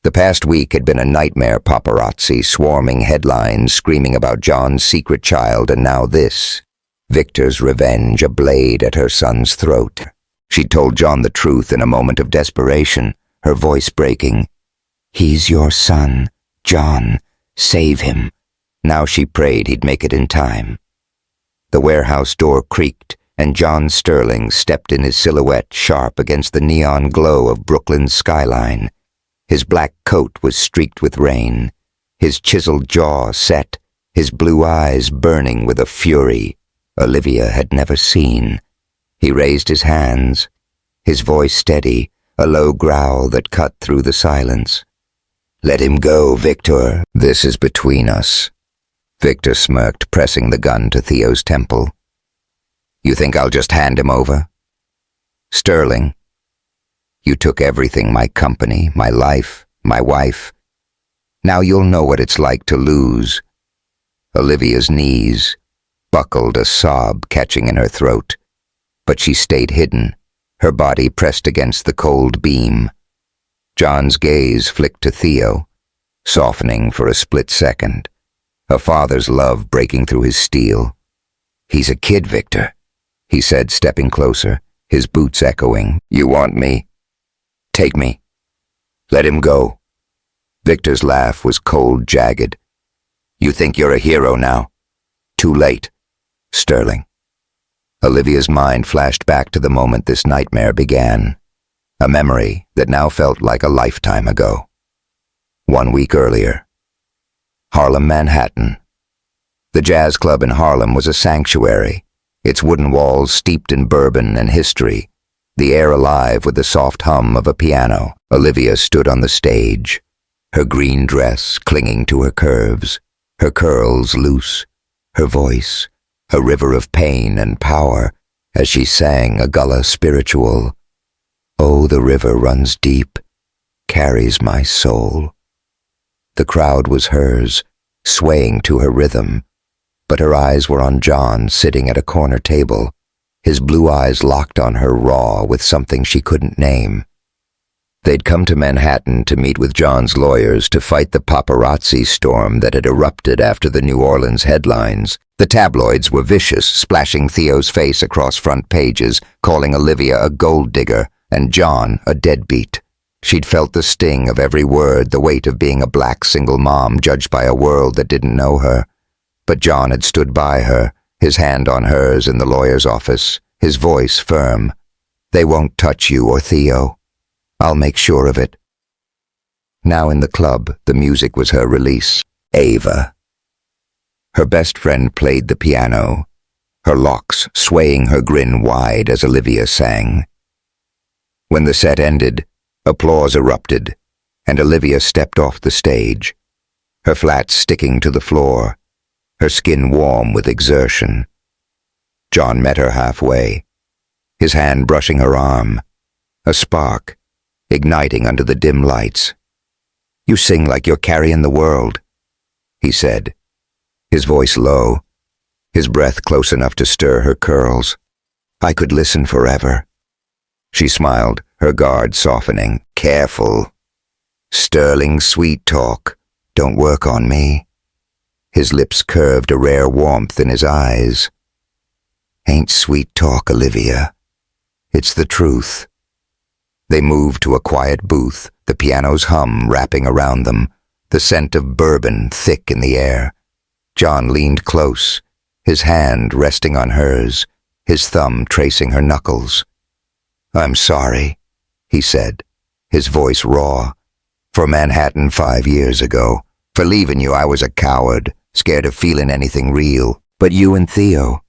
The past week had been a nightmare. Paparazzi swarming headlines screaming about John's secret child, and now this. Victor's revenge, a blade at her son's throat. She told John the truth in a moment of desperation, her voice breaking. "He's your son, John. Save him." Now she prayed he'd make it in time. The warehouse door creaked, and John Sterling stepped in, his silhouette sharp against the neon glow of Brooklyn's skyline. His black coat was streaked with rain, his chiseled jaw set, his blue eyes burning with a fury Olivia had never seen. He raised his hands, his voice steady, a low growl that cut through the silence. "Let him go, Victor. This is between us." Victor smirked, pressing the gun to Theo's temple. "You think I'll just hand him over? Sterling, you took everything, my company, my life, my wife. Now you'll know what it's like to lose." Olivia's knees buckled, a sob catching in her throat, but she stayed hidden, her body pressed against the cold beam. John's gaze flicked to Theo, softening for a split second, a father's love breaking through his steel. "He's a kid, Victor," he said, stepping closer, his boots echoing. "You want me? Take me. Let him go." Victor's laugh was cold, jagged. "You think you're a hero now? Too late, Sterling." Olivia's mind flashed back to the moment this nightmare began, a memory that now felt like a lifetime ago. 1 week earlier. Harlem, Manhattan. The jazz club in Harlem was a sanctuary, its wooden walls steeped in bourbon and history, the air alive with the soft hum of a piano. Olivia stood on the stage, her green dress clinging to her curves, her curls loose, her voice a river of pain and power as she sang a gullah spiritual. "Oh, the river runs deep, carries my soul." The crowd was hers, swaying to her rhythm, but her eyes were on John sitting at a corner table, his blue eyes locked on her, raw with something she couldn't name. They'd come to Manhattan to meet with John's lawyers to fight the paparazzi storm that had erupted after the New Orleans headlines. The tabloids were vicious, splashing Theo's face across front pages, calling Olivia a gold digger and John a deadbeat. She'd felt the sting of every word, the weight of being a black single mom judged by a world that didn't know her. But John had stood by her, his hand on hers in the lawyer's office, his voice firm. "They won't touch you or Theo. I'll make sure of it." Now in the club, the music was her release. Ava. Her best friend played the piano, her locks swaying, her grin wide as Olivia sang. When the set ended, applause erupted, and Olivia stepped off the stage, her flats sticking to the floor, her skin warm with exertion. John met her halfway, his hand brushing her arm, a spark, igniting under the dim lights. "You sing like you're carrying the world," he said, his voice low, his breath close enough to stir her curls. "I could listen forever." She smiled, her guard softening. "Careful. Sterling sweet talk. Don't work on me." His lips curved, a rare warmth in his eyes. "Ain't sweet talk, Olivia. It's the truth." They moved to a quiet booth, the piano's hum wrapping around them, the scent of bourbon thick in the air. John leaned close, his hand resting on hers, his thumb tracing her knuckles. "I'm sorry," he said, his voice raw. "For Manhattan 5 years ago. For leaving you, I was a coward, scared of feeling anything real. But you and Theo,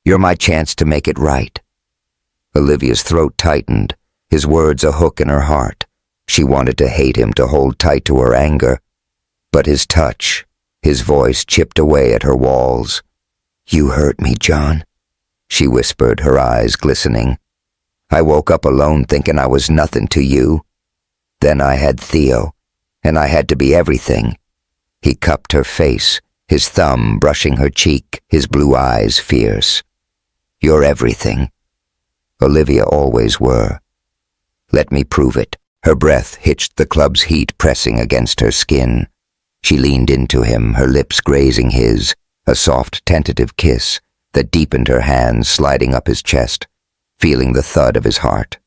you're my chance to make it right." Olivia's throat tightened, his words a hook in her heart. She wanted to hate him, to hold tight to her anger. But his touch, his voice chipped away at her walls. "You hurt me, John," she whispered, her eyes glistening. "I woke up alone thinking I was nothing to you. Then I had Theo, and I had to be everything." He cupped her face, his thumb brushing her cheek, his blue eyes fierce. "You're everything. Olivia always were. Let me prove it." Her breath hitched the club's heat pressing against her skin. She leaned into him, her lips grazing his, a soft, tentative kiss that deepened her hands sliding up his chest, feeling the thud of his heart.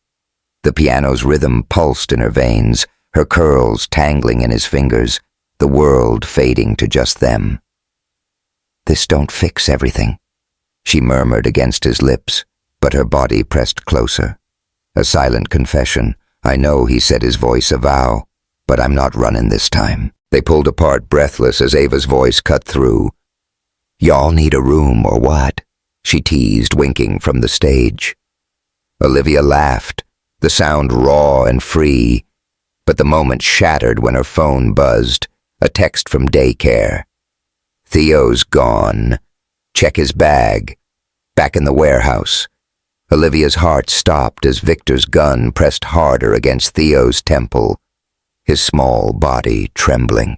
The piano's rhythm pulsed in her veins, her curls tangling in his fingers, the world fading to just them. "This don't fix everything," she murmured against his lips, but her body pressed closer. A silent confession. "I know," he said, his voice a vow, "but I'm not running this time." They pulled apart, breathless, as Ava's voice cut through. "Y'all need a room or what?" she teased, winking from the stage. Olivia laughed, the sound raw and free, but the moment shattered when her phone buzzed, a text from daycare. "Theo's gone. Check his bag. Back in the warehouse." Olivia's heart stopped as Victor's gun pressed harder against Theo's temple, his small body trembling.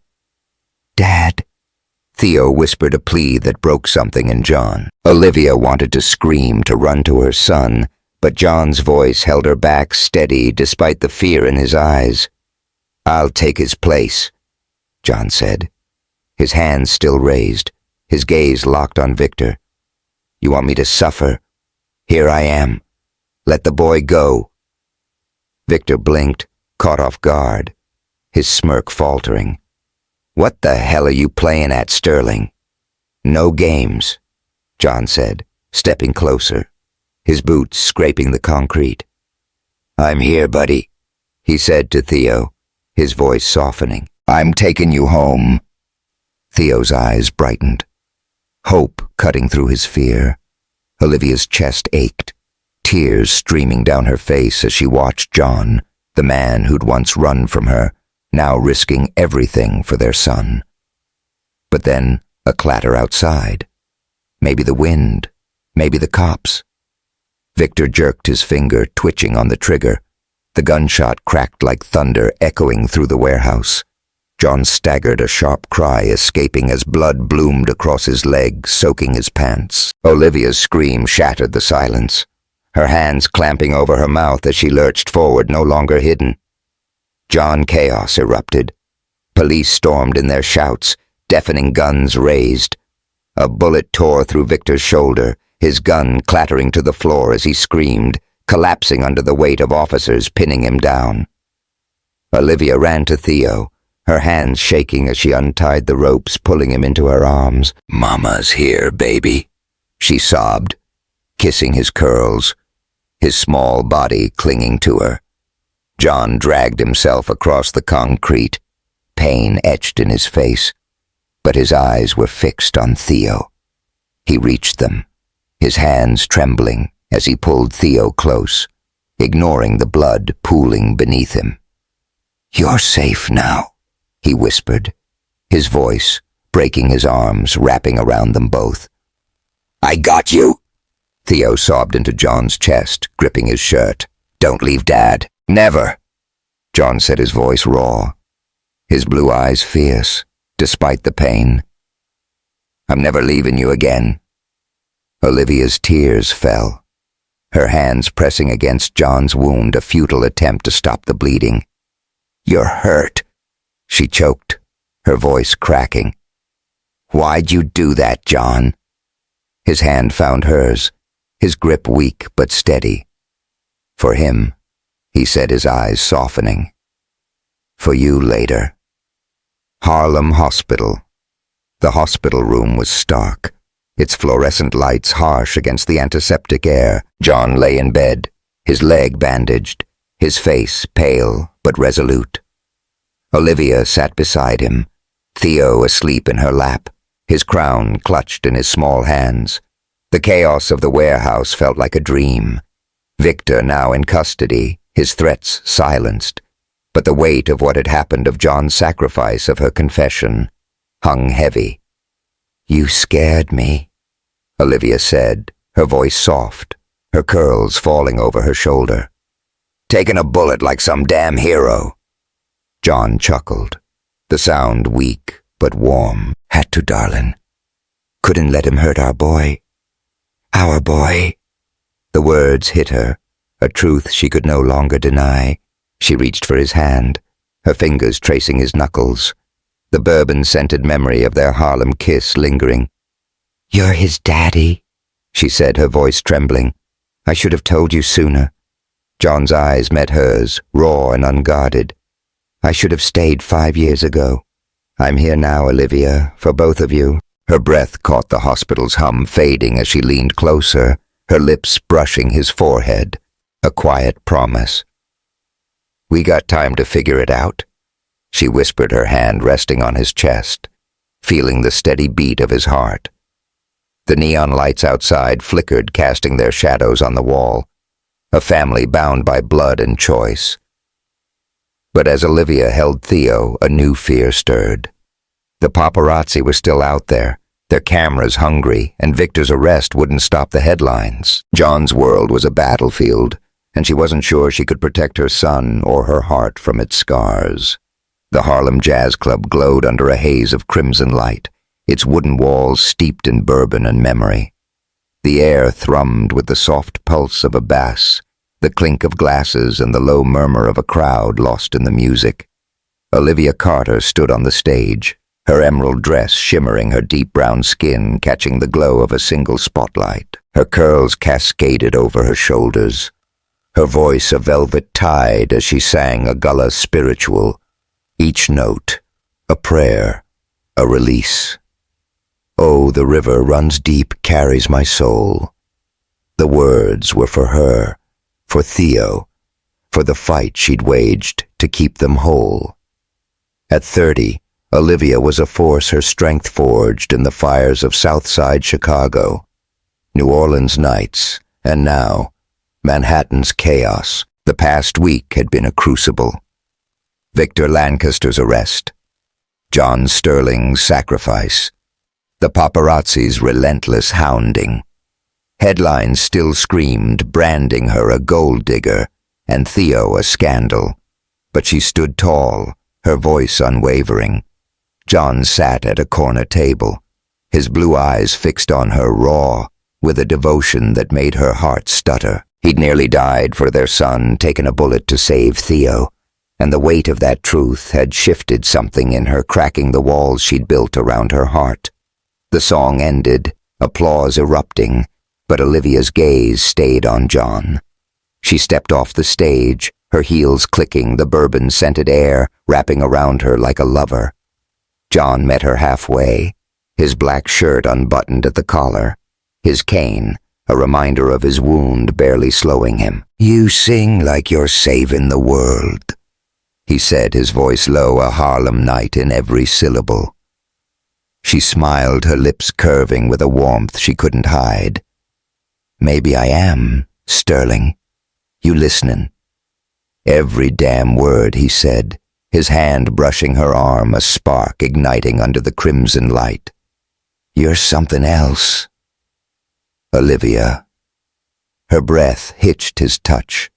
"Dad," Theo whispered a plea that broke something in John. Olivia wanted to scream, to run to her son, but John's voice held her back steady despite the fear in his eyes. "I'll take his place," John said, his hands still raised, his gaze locked on Victor. "You want me to suffer? Here I am. Let the boy go." Victor blinked, caught off guard, his smirk faltering. "What the hell are you playing at, Sterling?" "No games," John said, stepping closer, his boots scraping the concrete. "I'm here, buddy," he said to Theo, his voice softening. "I'm taking you home." Theo's eyes brightened, hope cutting through his fear. Olivia's chest ached, tears streaming down her face as she watched John, the man who'd once run from her, now risking everything for their son. But then a clatter outside. Maybe the wind, maybe the cops. Victor jerked his finger, twitching on the trigger. The gunshot cracked like thunder, echoing through the warehouse. John staggered, a sharp cry escaping as blood bloomed across his leg, soaking his pants. Olivia's scream shattered the silence, her hands clamping over her mouth as she lurched forward, no longer hidden. John chaos erupted. Police stormed in their shouts, deafening guns raised. A bullet tore through Victor's shoulder, his gun clattering to the floor as he screamed, collapsing under the weight of officers pinning him down. Olivia ran to Theo, her hands shaking as she untied the ropes, pulling him into her arms. "Mama's here, baby," she sobbed, kissing his curls, his small body clinging to her. John dragged himself across the concrete, pain etched in his face, but his eyes were fixed on Theo. He reached them, his hands trembling as he pulled Theo close, ignoring the blood pooling beneath him. "You're safe now," he whispered, his voice breaking his arms, wrapping around them both. "I got you," Theo sobbed into John's chest, gripping his shirt. "Don't leave Dad. Never." John said, his voice raw, his blue eyes fierce, despite the pain. "I'm never leaving you again." Olivia's tears fell, her hands pressing against John's wound, a futile attempt to stop the bleeding. "You're hurt," she choked, her voice cracking. "Why'd you do that, John?" His hand found hers, his grip weak but steady. "For him," he said, his eyes softening. "For you later." Harlem Hospital. The hospital room was stark, its fluorescent lights harsh against the antiseptic air. John lay in bed, his leg bandaged, his face pale but resolute. Olivia sat beside him, Theo asleep in her lap, his crown clutched in his small hands. The chaos of the warehouse felt like a dream. Victor now in custody, his threats silenced, but the weight of what had happened, of John's sacrifice, of her confession, hung heavy. "You scared me," Olivia said, her voice soft, her curls falling over her shoulder. "Taking a bullet like some damn hero." John chuckled, the sound weak but warm. "Had to, darling. Couldn't let him hurt our boy. Our boy." The words hit her, a truth she could no longer deny. She reached for his hand, her fingers tracing his knuckles, the bourbon-scented memory of their Harlem kiss lingering. "You're his daddy," she said, her voice trembling. "I should have told you sooner." John's eyes met hers, raw and unguarded. "I should have stayed 5 years ago. I'm here now, Olivia, for both of you." Her breath caught the hospital's hum, fading as she leaned closer, her lips brushing his forehead, a quiet promise. "We got time to figure it out," she whispered, her hand resting on his chest, feeling the steady beat of his heart. The neon lights outside flickered, casting their shadows on the wall, a family bound by blood and choice. But as Olivia held Theo, a new fear stirred. The paparazzi were still out there, their cameras hungry, and Victor's arrest wouldn't stop the headlines. John's world was a battlefield, and she wasn't sure she could protect her son or her heart from its scars. The Harlem Jazz Club glowed under a haze of crimson light, its wooden walls steeped in bourbon and memory. The air thrummed with the soft pulse of a bass, the clink of glasses and the low murmur of a crowd lost in the music. Olivia Carter stood on the stage, her emerald dress shimmering her deep brown skin, catching the glow of a single spotlight. Her curls cascaded over her shoulders, her voice a velvet tide as she sang a gullah spiritual, each note a prayer, a release. "Oh, the river runs deep, carries my soul." The words were for her, for Theo, for the fight she'd waged to keep them whole. At 30, Olivia was a force her strength forged in the fires of Southside Chicago, New Orleans nights, and now, Manhattan's chaos. The past week had been a crucible. Victor Lancaster's arrest, John Sterling's sacrifice, the paparazzi's relentless hounding. Headlines still screamed, branding her a gold digger and Theo a scandal. But she stood tall, her voice unwavering. John sat at a corner table, his blue eyes fixed on her raw, with a devotion that made her heart stutter. He'd nearly died for their son, taken a bullet to save Theo, and the weight of that truth had shifted something in her, cracking the walls she'd built around her heart. The song ended, applause erupting, but Olivia's gaze stayed on John. She stepped off the stage, her heels clicking, the bourbon-scented air wrapping around her like a lover. John met her halfway, his black shirt unbuttoned at the collar, his cane, a reminder of his wound, barely slowing him. "You sing like you're saving the world," he said, his voice low, a Harlem night in every syllable. She smiled, her lips curving with a warmth she couldn't hide. "Maybe I am, Sterling. You listenin'?" Every damn word he said, his hand brushing her arm, a spark igniting under the crimson light. "You're something else." Olivia. Her breath hitched his touch,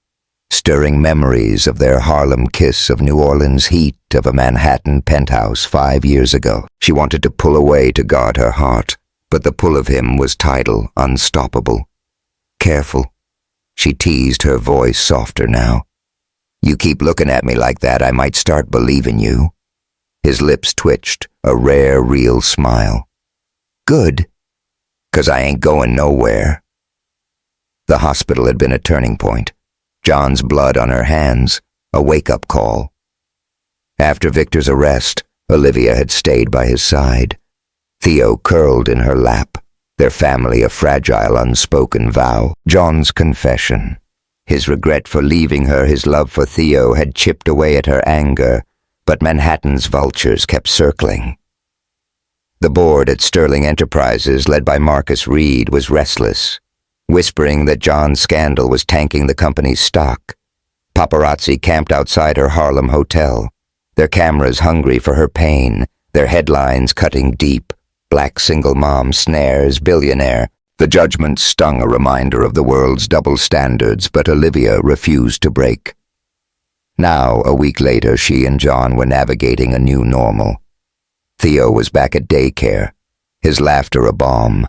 stirring memories of their Harlem kiss, of New Orleans heat, of a Manhattan penthouse 5 years ago. She wanted to pull away to guard her heart, but the pull of him was tidal, unstoppable. "Careful," she teased, her voice softer now. "You keep looking at me like that, I might start believing you." His lips twitched, a rare, real smile. "Good, 'cause I ain't going nowhere." The hospital had been a turning point. John's blood on her hands, a wake-up call. After Victor's arrest, Olivia had stayed by his side. Theo curled in her lap, their family a fragile, unspoken vow. John's confession. His regret for leaving her, his love for Theo, had chipped away at her anger, but Manhattan's vultures kept circling. The board at Sterling Enterprises, led by Marcus Reed, was restless, whispering that John's scandal was tanking the company's stock. Paparazzi camped outside her Harlem hotel, their cameras hungry for her pain, their headlines cutting deep. Black single mom snares billionaire. The judgment stung, a reminder of the world's double standards, but Olivia refused to break. Now, a week later, she and John were navigating a new normal. Theo was back at daycare, his laughter a balm,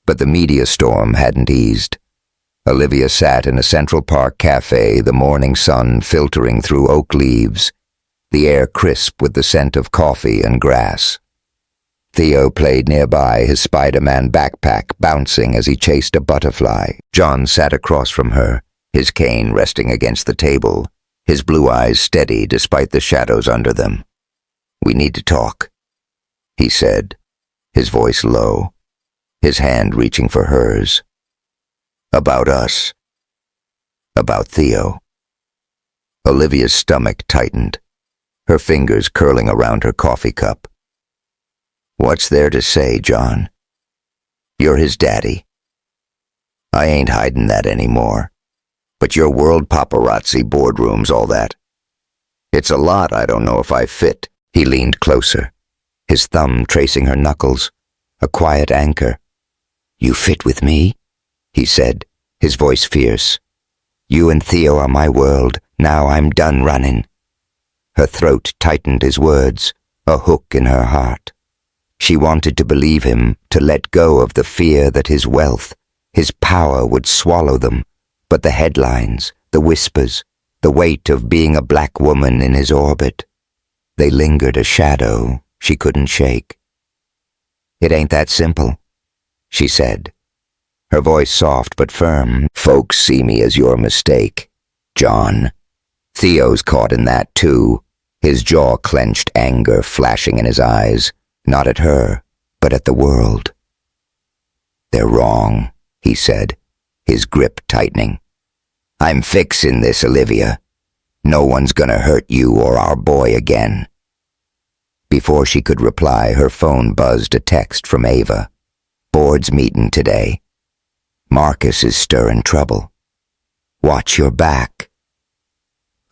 but the media storm hadn't eased. Olivia sat in a Central Park cafe, the morning sun filtering through oak leaves, the air crisp with the scent of coffee and grass. Theo played nearby, his Spider-Man backpack bouncing as he chased a butterfly. John sat across from her, his cane resting against the table, his blue eyes steady despite the shadows under them. "We need to talk," he said, his voice low, his hand reaching for hers. "About us. About Theo." Olivia's stomach tightened, her fingers curling around her coffee cup. "What's there to say, John? You're his daddy. I ain't hiding that anymore. But your world paparazzi, boardrooms, all that. It's a lot I don't know if I fit." He leaned closer, his thumb tracing her knuckles, a quiet anchor. "You fit with me?" he said, his voice fierce. "You and Theo are my world. Now I'm done running." Her throat tightened his words, a hook in her heart. She wanted to believe him, to let go of the fear that his wealth, his power would swallow them, but the headlines, the whispers, the weight of being a black woman in his orbit, they lingered a shadow she couldn't shake. "It ain't that simple," she said, her voice soft but firm. "Folks see me as your mistake, John. Theo's caught in that too," his jaw clenched, anger flashing in his eyes. Not at her, but at the world. "They're wrong," he said, his grip tightening. "I'm fixing this, Olivia. No one's gonna hurt you or our boy again." Before she could reply, her phone buzzed a text from Ava. "Board's meeting today. Marcus is stirring trouble. Watch your back."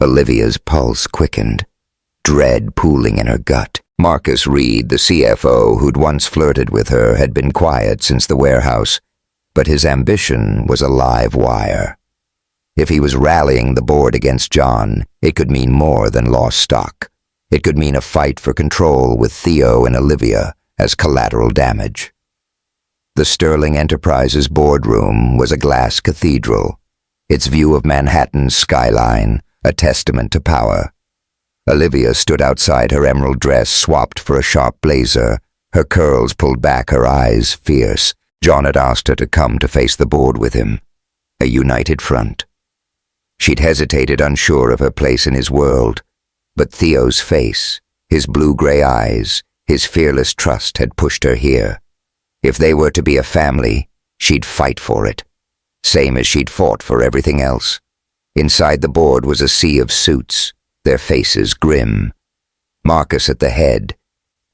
Olivia's pulse quickened, dread pooling in her gut. Marcus Reed, the CFO who'd once flirted with her, had been quiet since the warehouse, but his ambition was a live wire. If he was rallying the board against John, it could mean more than lost stock. It could mean a fight for control with Theo and Olivia as collateral damage. The Sterling Enterprises boardroom was a glass cathedral, its view of Manhattan's skyline a testament to power. Olivia stood outside, her emerald dress swapped for a sharp blazer, her curls pulled back, her eyes fierce. John had asked her to come to face the board with him, a united front. She'd hesitated, unsure of her place in his world, but Theo's face, his blue-gray eyes, his fearless trust had pushed her here. If they were to be a family, she'd fight for it, same as she'd fought for everything else. Inside the board was a sea of suits, their faces grim. Marcus at the head,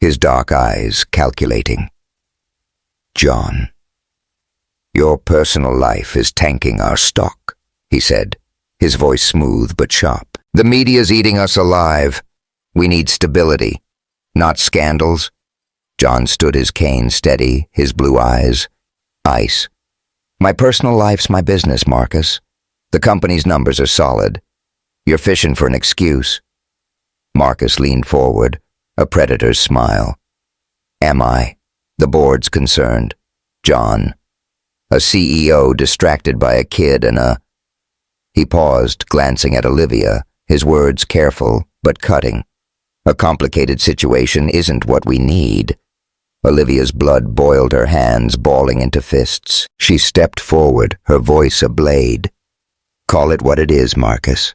his dark eyes calculating. "John, your personal life is tanking our stock," he said, his voice smooth but sharp. The media's eating us alive. We need stability, not scandals. John stood his cane steady, his blue eyes ice. My personal life's my business, Marcus. The company's numbers are solid. You're fishing for an excuse. Marcus leaned forward, a predator's smile. Am I? The board's concerned. John. A CEO distracted by a kid and a... He paused, glancing at Olivia, his words careful but cutting. A complicated situation isn't what we need. Olivia's blood boiled her hands, balling into fists. She stepped forward, her voice a blade. Call it what it is, Marcus.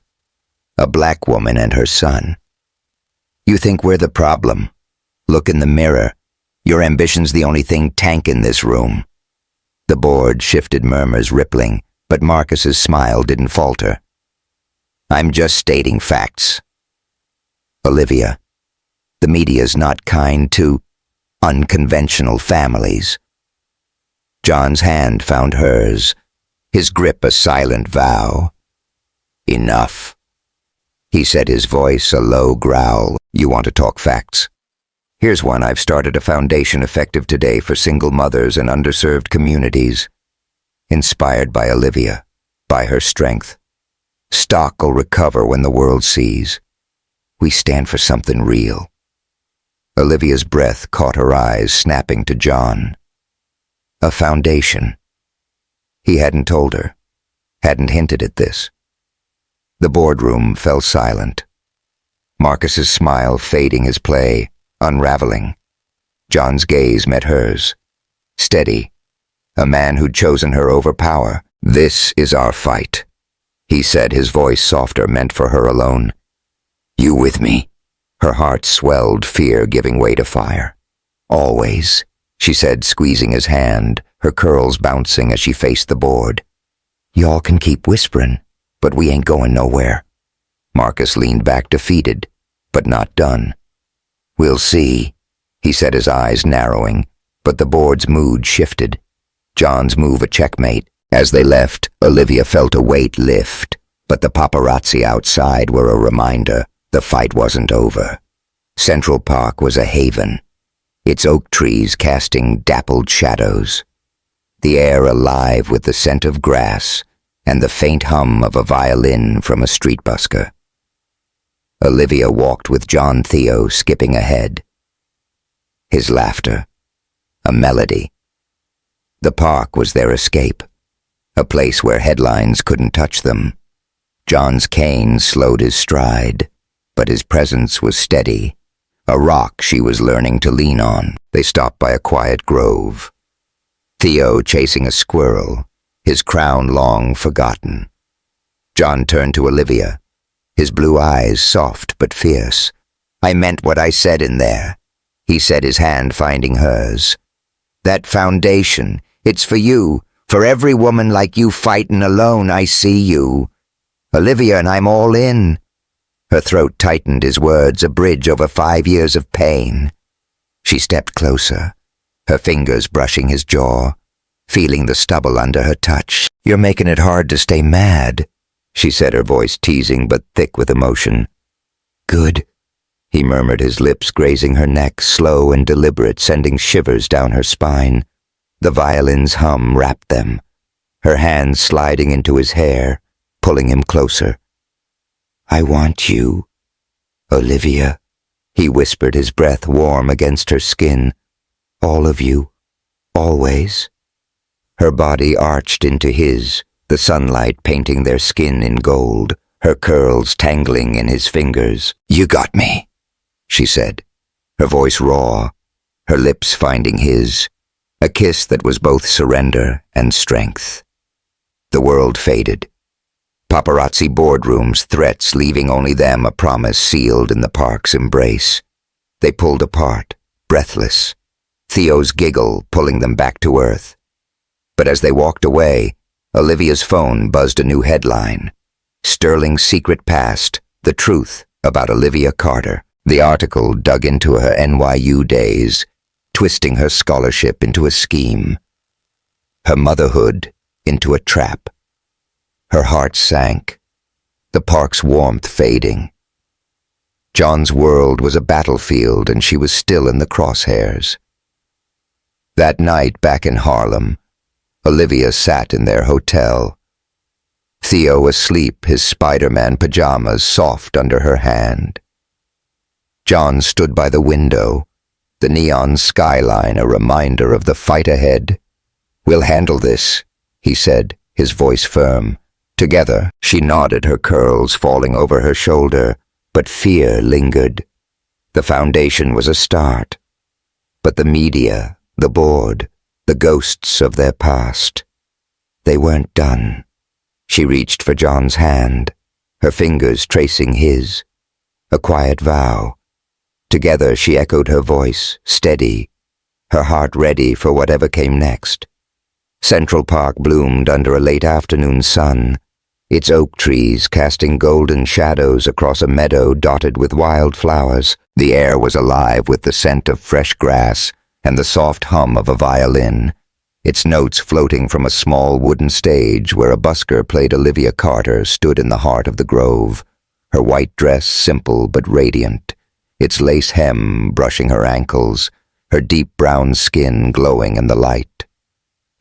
A black woman and her son. You think we're the problem? Look in the mirror. Your ambition's the only thing tanking this room. The board shifted, murmurs rippling, but Marcus's smile didn't falter. I'm just stating facts. Olivia, the media's not kind to unconventional families. John's hand found hers, his grip a silent vow. Enough. He said, his voice a low growl. You want to talk facts? Here's one. I've started a foundation effective today for single mothers and underserved communities. Inspired by Olivia, by her strength. Stock'll recover when the world sees. We stand for something real. Olivia's breath caught her eyes, snapping to John. A foundation. He hadn't told her, hadn't hinted at this. The boardroom fell silent. Marcus's smile fading his play, unraveling. John's gaze met hers. Steady. A man who'd chosen her over power. This is our fight, he said, his voice softer, meant for her alone. You with me? Her heart swelled, fear giving way to fire. Always, she said, squeezing his hand, her curls bouncing as she faced the board. Y'all can keep whispering, but we ain't going nowhere. Marcus leaned back, defeated, but not done. We'll see, he said, his eyes narrowing, but the board's mood shifted. John's move a checkmate. As they left, Olivia felt a weight lift, but the paparazzi outside were a reminder. The fight wasn't over. Central Park was a haven, its oak trees casting dappled shadows, the air alive with the scent of grass and the faint hum of a violin from a street busker. Olivia walked with John Theo, skipping ahead. His laughter, a melody. The park was their escape, a place where headlines couldn't touch them. John's cane slowed his stride, but his presence was steady, a rock she was learning to lean on. They stopped by a quiet grove. Theo chasing a squirrel, his crown long forgotten. John turned to Olivia, his blue eyes soft but fierce. I meant what I said in there, he said, his hand finding hers. That foundation, it's for you, for every woman like you fighting alone. I see you. Olivia, and I'm all in. Her throat tightened, his words a bridge over 5 years of pain. She stepped closer, her fingers brushing his jaw, feeling the stubble under her touch. You're making it hard to stay mad, she said, her voice teasing but thick with emotion. Good, he murmured, his lips grazing her neck, slow and deliberate, sending shivers down her spine. The violin's hum wrapped them, her hands sliding into his hair, pulling him closer. I want you, Olivia, he whispered, his breath warm against her skin. All of you, always. Her body arched into his, the sunlight painting their skin in gold, her curls tangling in his fingers. You got me, she said, her voice raw, her lips finding his, a kiss that was both surrender and strength. The world faded. Paparazzi boardrooms, threats leaving only them a promise sealed in the park's embrace. They pulled apart, breathless, Theo's giggle pulling them back to earth. But as they walked away, Olivia's phone buzzed a new headline. Sterling's secret past, the truth about Olivia Carter. The article dug into her NYU days, twisting her scholarship into a scheme, her motherhood into a trap. Her heart sank, the park's warmth fading. John's world was a battlefield, and she was still in the crosshairs. That night back in Harlem, Olivia sat in their hotel. Theo asleep, his Spider-Man pajamas soft under her hand. John stood by the window, the neon skyline a reminder of the fight ahead. "We'll handle this," he said, his voice firm. Together, she nodded, her curls falling over her shoulder, but fear lingered. The foundation was a start. But the media, the board, the ghosts of their past, they weren't done. She reached for John's hand, her fingers tracing his. A quiet vow. Together she echoed her voice, steady, her heart ready for whatever came next. Central Park bloomed under a late afternoon sun, its oak trees casting golden shadows across a meadow dotted with wild flowers. The air was alive with the scent of fresh grass and the soft hum of a violin, its notes floating from a small wooden stage where a busker played Olivia Carter stood in the heart of the grove, her white dress simple but radiant, its lace hem brushing her ankles, her deep brown skin glowing in the light.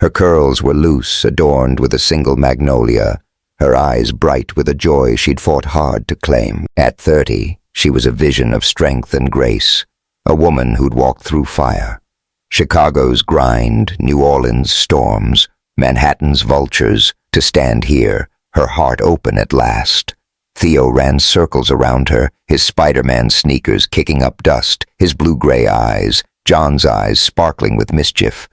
Her curls were loose, adorned with a single magnolia, her eyes bright with a joy she'd fought hard to claim. At 30, she was a vision of strength and grace, a woman who'd walked through fire. Chicago's grind, New Orleans' storms, Manhattan's vultures, to stand here, her heart open at last. Theo ran circles around her, his Spider-Man sneakers kicking up dust, his blue-gray eyes, John's eyes sparkling with mischief.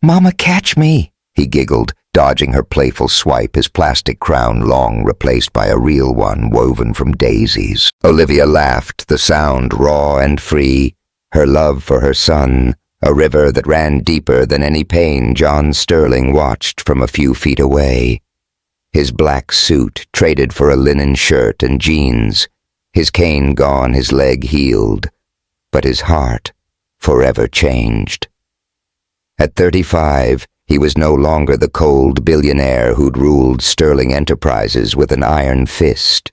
"Mama, catch me," he giggled, dodging her playful swipe, his plastic crown long replaced by a real one woven from daisies. Olivia laughed, the sound raw and free, her love for her son, a river that ran deeper than any pain John Sterling watched from a few feet away. His black suit traded for a linen shirt and jeans, his cane gone, his leg healed, but his heart forever changed. At 35, he was no longer the cold billionaire who'd ruled Sterling Enterprises with an iron fist.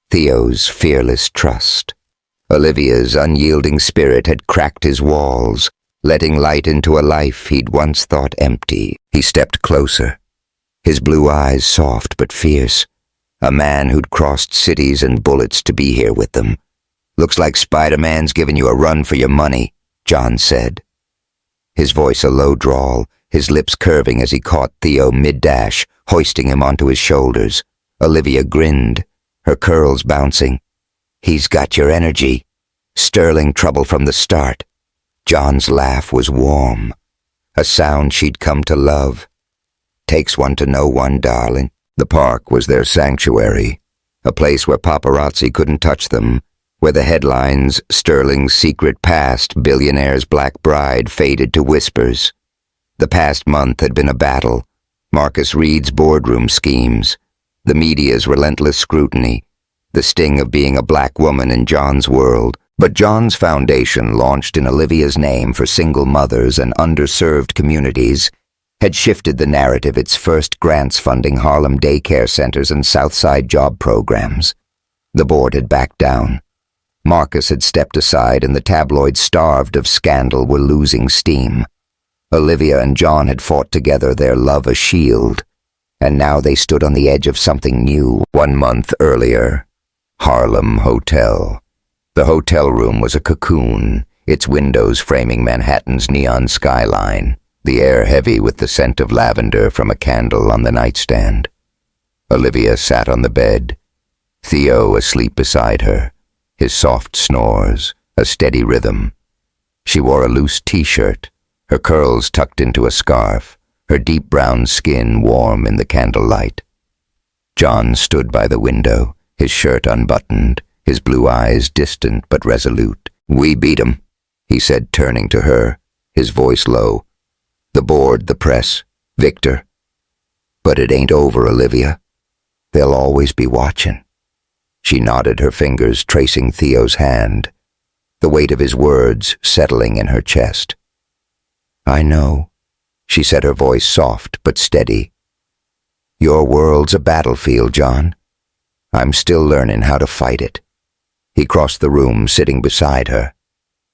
Theo's fearless trust. Olivia's unyielding spirit had cracked his walls, letting light into a life he'd once thought empty. He stepped closer, his blue eyes soft but fierce, a man who'd crossed cities and bullets to be here with them. "Looks like Spider-Man's giving you a run for your money," John said. His voice a low drawl, his lips curving as he caught Theo mid-dash, hoisting him onto his shoulders. Olivia grinned, her curls bouncing. "He's got your energy. Sterling trouble from the start." John's laugh was warm, a sound she'd come to love. "Takes one to know one, darling." The park was their sanctuary, a place where paparazzi couldn't touch them, where the headlines, Sterling's secret past, billionaire's black bride, faded to whispers. The past month had been a battle, Marcus Reed's boardroom schemes, the media's relentless scrutiny, the sting of being a black woman in John's world. But John's foundation, launched in Olivia's name for single mothers and underserved communities, had shifted the narrative, its first grants funding Harlem daycare centers and Southside job programs. The board had backed down. Marcus had stepped aside, and the tabloids, starved of scandal, were losing steam. Olivia and John had fought together, their love a shield, and now they stood on the edge of something new. 1 month earlier, Harlem Hotel. The hotel room was a cocoon, its windows framing Manhattan's neon skyline, the air heavy with the scent of lavender from a candle on the nightstand. Olivia sat on the bed, Theo asleep beside her, his soft snores, a steady rhythm. She wore a loose t-shirt, her curls tucked into a scarf, her deep brown skin warm in the candlelight. John stood by the window, his shirt unbuttoned, his blue eyes distant but resolute. "We beat 'em," he said, turning to her, his voice low. "The board, the press, Victor. But it ain't over, Olivia. They'll always be watching." She nodded, her fingers tracing Theo's hand, the weight of his words settling in her chest. "I know," she said, her voice soft but steady. "Your world's a battlefield, John. I'm still learning how to fight it. He crossed the room, sitting beside her,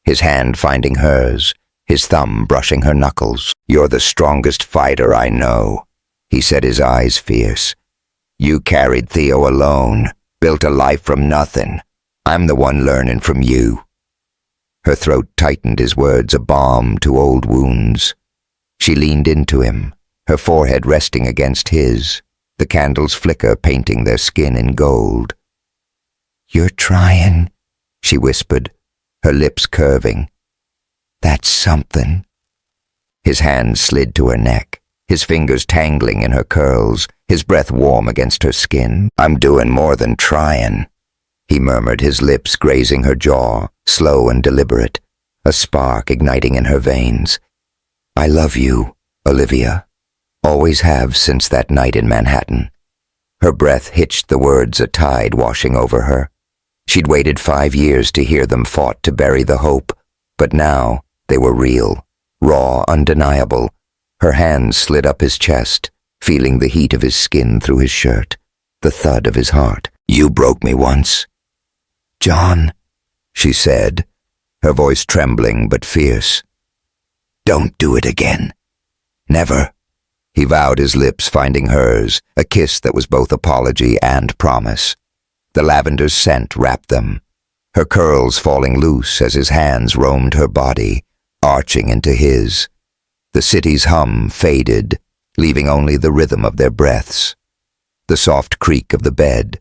his hand finding hers, his thumb brushing her knuckles. You're the strongest fighter I know, he said, his eyes fierce. You carried Theo alone, built a life from nothing. I'm the one learning from you. Her throat tightened, his words a balm to old wounds. She leaned into him, her forehead resting against his, the candles flicker painting their skin in gold. You're trying, she whispered, her lips curving. That's something. His hand slid to her neck, his fingers tangling in her curls, his breath warm against her skin. I'm doing more than trying, he murmured, his lips grazing her jaw, slow and deliberate, a spark igniting in her veins. I love you, Olivia. Always have since that night in Manhattan. Her breath hitched the words, a tide washing over her. She'd waited 5 years to hear them, fought to bury the hope, but now they were real, raw, undeniable. Her hands slid up his chest, feeling the heat of his skin through his shirt, the thud of his heart. You broke me once. John, she said, her voice trembling but fierce. Don't do it again. Never. He vowed, his lips finding hers, a kiss that was both apology and promise. The lavender's scent wrapped them, her curls falling loose as his hands roamed her body, arching into his. The city's hum faded, leaving only the rhythm of their breaths, the soft creak of the bed,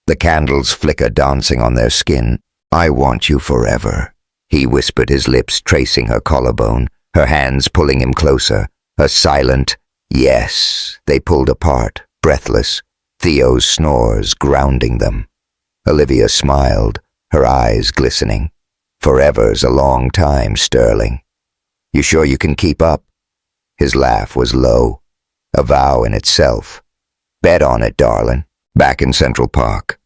the candles flicker dancing on their skin. I want you forever, he whispered, his lips tracing her collarbone, her hands pulling him closer, a silent yes. They pulled apart, breathless, Theo's snores grounding them. Olivia smiled, her eyes glistening. Forever's a long time, Sterling. You sure you can keep up? His laugh was low, a vow in itself. Bet on it, darling. Back in Central Park.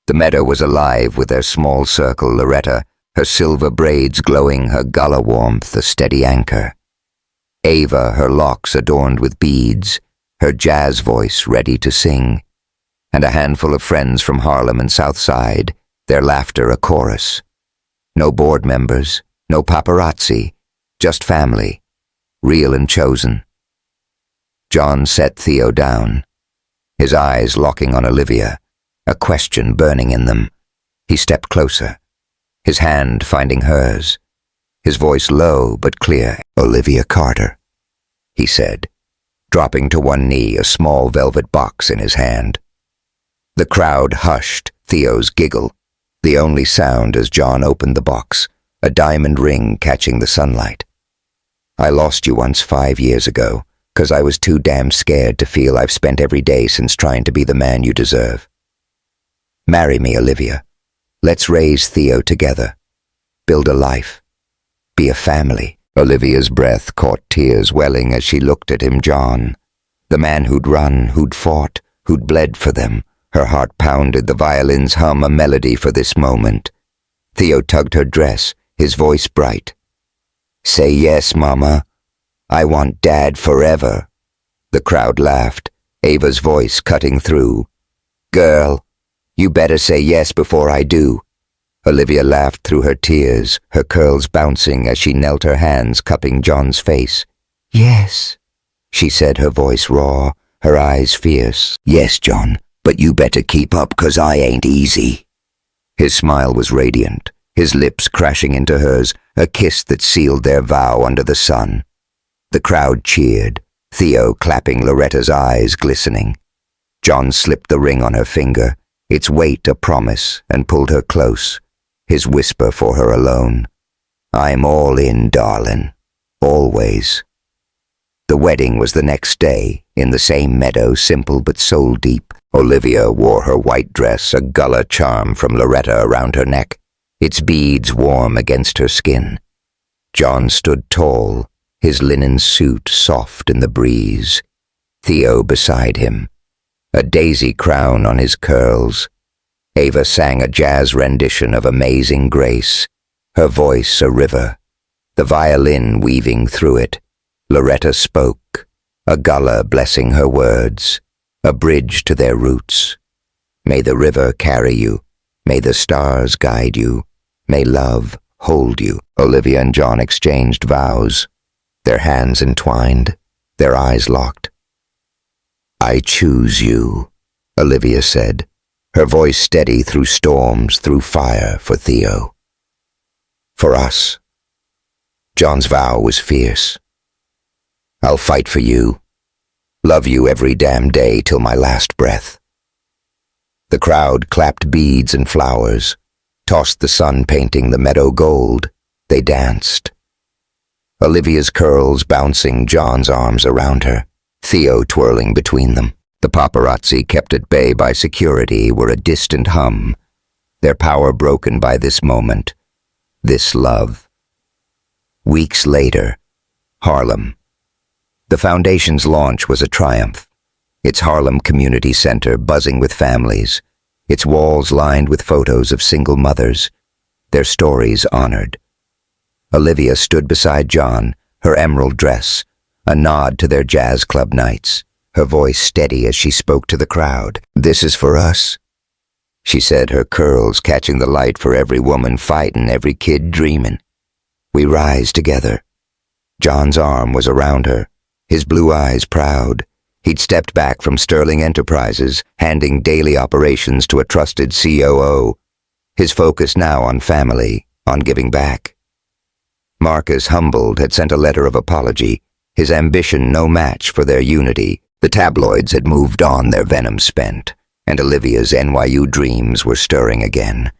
The meadow was alive with their small circle, Loretta, her silver braids glowing, her gala warmth a steady anchor. Ava, her locks adorned with beads, her jazz voice ready to sing, and a handful of friends from Harlem and South Side, their laughter a chorus. No board members, no paparazzi, just family, real and chosen. John set Theo down, his eyes locking on Olivia, a question burning in them. He stepped closer, his hand finding hers, his voice low but clear. Olivia Carter, he said, dropping to one knee, a small velvet box in his hand. The crowd hushed, Theo's giggle, the only sound as John opened the box, a diamond ring catching the sunlight. I lost you once 5 years ago, 'cause I was too damn scared to feel I've spent every day since trying to be the man you deserve. Marry me, Olivia. Let's raise Theo together. Build a life. Be a family. Olivia's breath caught tears welling as she looked at him, John. The man who'd run, who'd fought, who'd bled for them. Her heart pounded, the violins hum a melody for this moment. Theo tugged her dress, his voice bright. Say yes, Mama. I want Dad forever. The crowd laughed, Ava's voice cutting through. Girl, you better say yes before I do. Olivia laughed through her tears, her curls bouncing as she knelt, her hands cupping John's face. Yes, she said, her voice raw, her eyes fierce. Yes, John, but you better keep up, 'cause I ain't easy. His smile was radiant, his lips crashing into hers, a kiss that sealed their vow under the sun. The crowd cheered, Theo clapping, Loretta's eyes glistening. John slipped the ring on her finger, its weight a promise, and pulled her close, his whisper for her alone. I'm all in, darling. Always. The wedding was the next day, in the same meadow, simple but soul-deep. Olivia wore her white dress, a gala charm from Loretta around her neck, its beads warm against her skin. John stood tall, his linen suit soft in the breeze. Theo beside him, a daisy crown on his curls. Ava sang a jazz rendition of Amazing Grace, her voice a river, the violin weaving through it. Loretta spoke, a gullah blessing her words, a bridge to their roots. May the river carry you. May the stars guide you. May love hold you. Olivia and John exchanged vows, their hands entwined, their eyes locked. I choose you, Olivia said, her voice steady through storms, through fire for Theo. For us. John's vow was fierce. I'll fight for you, love you every damn day till my last breath. The crowd clapped beads and flowers, tossed the sun painting the meadow gold. They danced. Olivia's curls bouncing, John's arms around her, Theo twirling between them. The paparazzi, kept at bay by security, were a distant hum, their power broken by this moment, this love. Weeks later, Harlem. The Foundation's launch was a triumph. Its Harlem Community Center buzzing with families, its walls lined with photos of single mothers, their stories honored. Olivia stood beside John, her emerald dress, a nod to their jazz club nights, her voice steady as she spoke to the crowd. This is for us, she said, her curls catching the light for every woman fighting, every kid dreaming. We rise together. John's arm was around her, his blue eyes proud. He'd stepped back from Sterling Enterprises, handing daily operations to a trusted COO, his focus now on family, on giving back. Marcus, humbled, had sent a letter of apology, his ambition no match for their unity. The tabloids had moved on, their venom spent, and Olivia's NYU dreams were stirring again.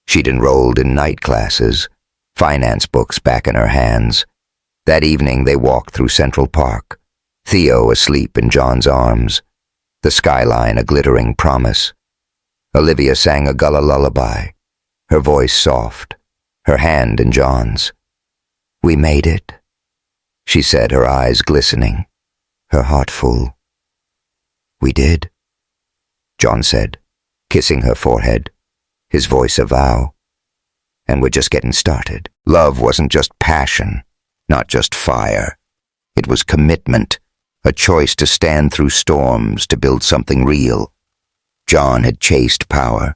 She'd enrolled in night classes, finance books back in her hands. That evening they walked through Central Park, Theo asleep in John's arms, the skyline a glittering promise. Olivia sang a gullah lullaby, her voice soft, her hand in John's. We made it, she said, her eyes glistening, her heart full. We did, John said, kissing her forehead, his voice a vow. And we're just getting started. Love wasn't just passion, not just fire. It was commitment, a choice to stand through storms, to build something real. John had chased power.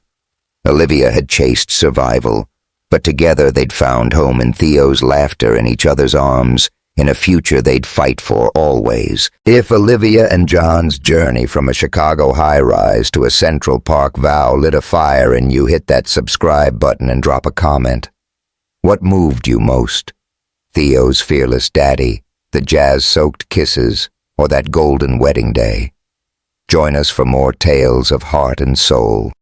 Olivia had chased survival. But together they'd found home in Theo's laughter, in each other's arms, in a future they'd fight for always. If Olivia and John's journey from a Chicago high-rise to a Central Park vow lit a fire in you, hit that subscribe button and drop a comment. What moved you most? Theo's fearless daddy, the jazz-soaked kisses, or that golden wedding day? Join us for more tales of heart and soul.